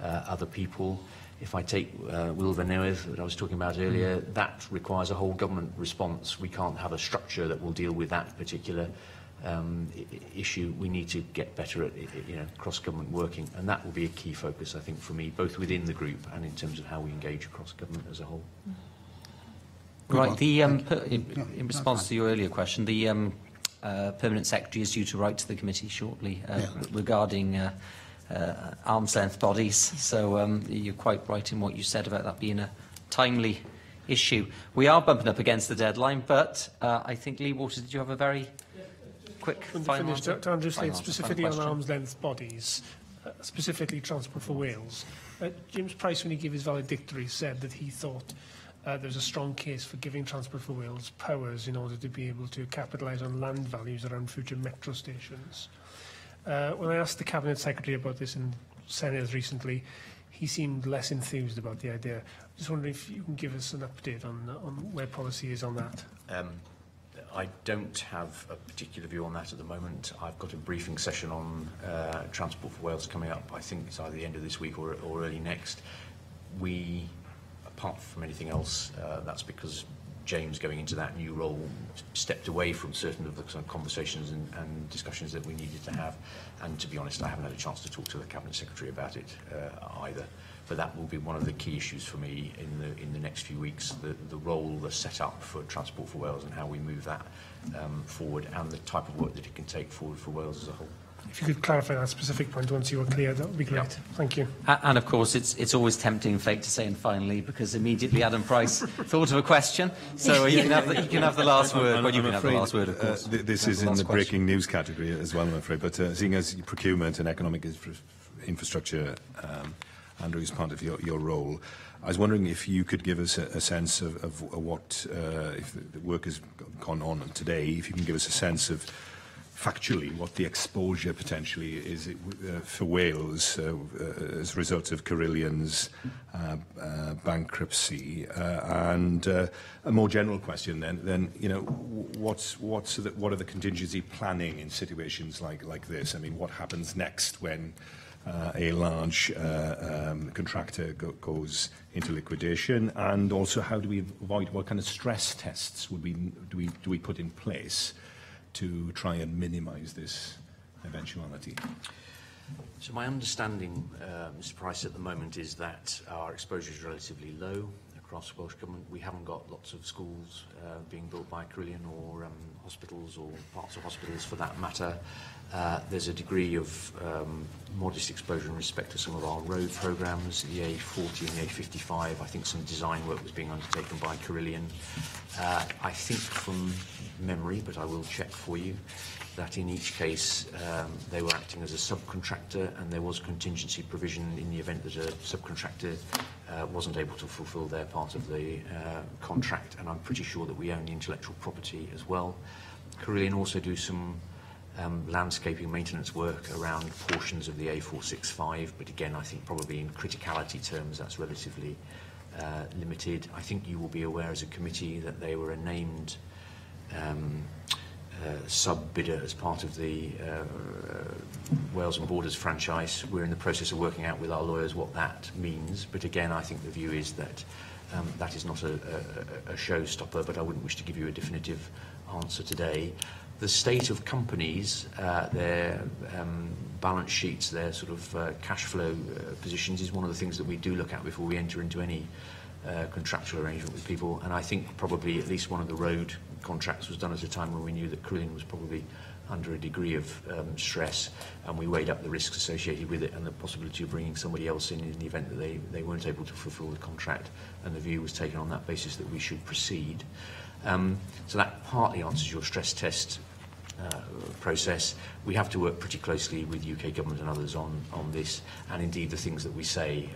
other people. If I take Will Vanewith that I was talking about earlier, that requires a whole government response. We can't have a structure that will deal with that particular issue. We need to get better at cross-government working, and that will be a key focus, I think, for me, both within the group and in terms of how we engage across government as a whole. Right. In response to your earlier question, the Permanent Secretary is due to write to the committee shortly regarding arm's length bodies. So you're quite right in what you said about that being a timely issue. We are bumping up against the deadline, but I think, Lee Waters, did you have a very quick final answer? To Andrew Slade, specifically on arm's length bodies, specifically Transport for Wales. James Price, when he gave his valedictory, said that he thought there's a strong case for giving Transport for Wales powers in order to be able to capitalise on land values around future metro stations. When I asked the Cabinet Secretary about this in Senedd recently, he seemed less enthused about the idea. Just wondering if you can give us an update on where policy is on that. I don't have a particular view on that at the moment. I've got a briefing session on Transport for Wales coming up. I think it's either the end of this week or early next. We, apart from anything else, that's because James, going into that new role, stepped away from certain of the conversations and discussions that we needed to have. And to be honest, I haven't had a chance to talk to the Cabinet Secretary about it either. But that will be one of the key issues for me in the next few weeks, the role, the setup for Transport for Wales and how we move that forward, and the type of work that it can take forward for Wales as a whole. If you could clarify that specific point once you were clear, that would be great. Yep. Thank you. And of course, it's always tempting, Fake, to say "and finally," because immediately Adam Price thought of a question. So you can have the last word. Well, you can have the last word, of course. This is in the breaking news category as well, I'm afraid. But seeing as procurement and economic infrastructure, Andrew, is part of your role, I was wondering if you could give us a sense of what, if the work has gone on today, if you can give us a sense of factually what the exposure potentially is for Wales as a result of Carillion's bankruptcy, and a more general question then what are the contingency planning in situations like this? I mean, what happens next when a large contractor goes into liquidation, and also how do we avoid, what kind of stress tests do we put in place to try and minimise this eventuality? So my understanding, Mr Price, at the moment is that our exposure is relatively low across Welsh Government. We haven't got lots of schools being built by Carillion, or hospitals, or parts of hospitals for that matter. There's a degree of modest exposure in respect to some of our road programmes, the A40 and the A55. I think some design work was being undertaken by Carillion. I think from memory, but I will check for you, that in each case they were acting as a subcontractor, and there was contingency provision in the event that a subcontractor wasn't able to fulfil their part of the contract, and I'm pretty sure that we own the intellectual property as well. Carillion also do some landscaping maintenance work around portions of the A465, but again, I think probably in criticality terms that's relatively limited. I think you will be aware as a committee that they were a named sub-bidder as part of the Wales and Borders franchise. We're in the process of working out with our lawyers what that means, but again, I think the view is that that is not a showstopper, but I wouldn't wish to give you a definitive answer today. The state of companies, their balance sheets, their sort of cash flow positions is one of the things that we do look at before we enter into any contractual arrangement with people, and I think probably at least one of the road contracts was done at a time when we knew that Carillion was probably under a degree of stress, and we weighed up the risks associated with it and the possibility of bringing somebody else in the event that they weren't able to fulfil the contract, and the view was taken on that basis that we should proceed. So that partly answers your stress test process. We have to work pretty closely with UK government and others on this, and indeed the things that we say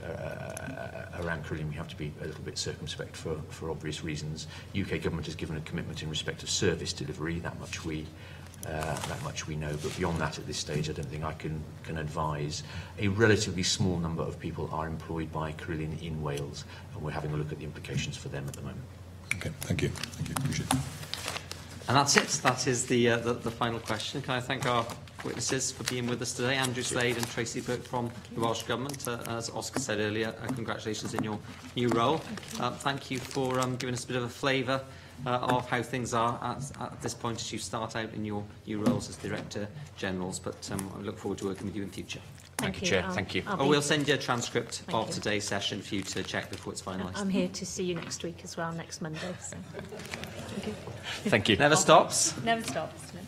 around Carillion, we have to be a little bit circumspect for obvious reasons. UK government has given a commitment in respect of service delivery, that much we know, but beyond that at this stage I don't think I can advise. A relatively small number of people are employed by Carillion in Wales, and we're having a look at the implications for them at the moment. Okay, thank you. Thank you. Appreciate it. And that's it. That is the final question. Can I thank our witnesses for being with us today, Andrew Slade and Tracy Burke from the Welsh Government. As Oscar said earlier, congratulations in your new role. Thank you for giving us a bit of a flavour of how things are at this point as you start out in your new roles as Director Generals, but I look forward to working with you in future. Thank you, Chair. Thank you. We'll send you a transcript of today's session for you to check before it's finalised. I'm here to see you next week as well, next Monday. So. Thank you. Thank you. Never stops. Never stops. No.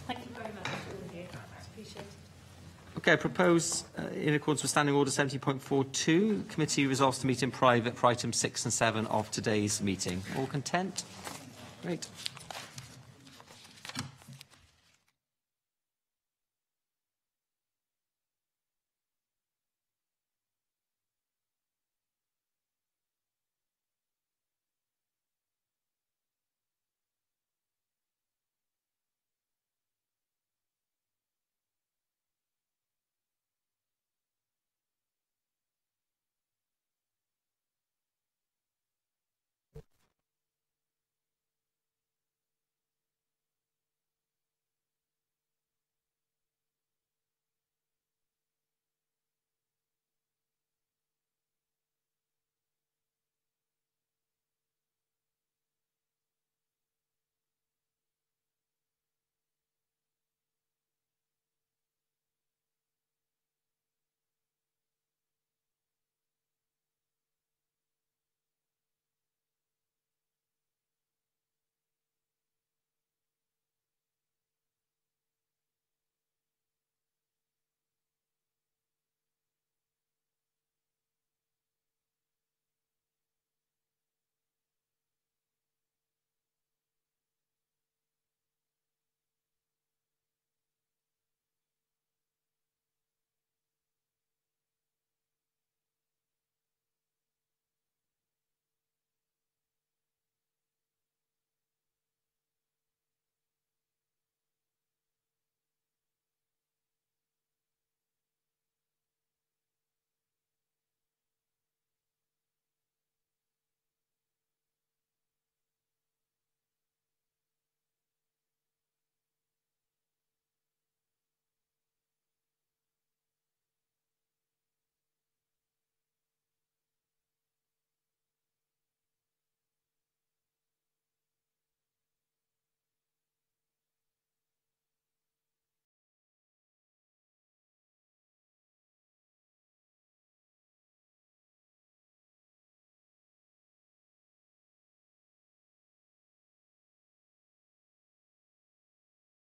Thank you very much, all of you. Appreciate it. Okay, I propose, in accordance with Standing Order 70.42, the committee resolves to meet in private for items 6 and 7 of today's meeting. All content? Great.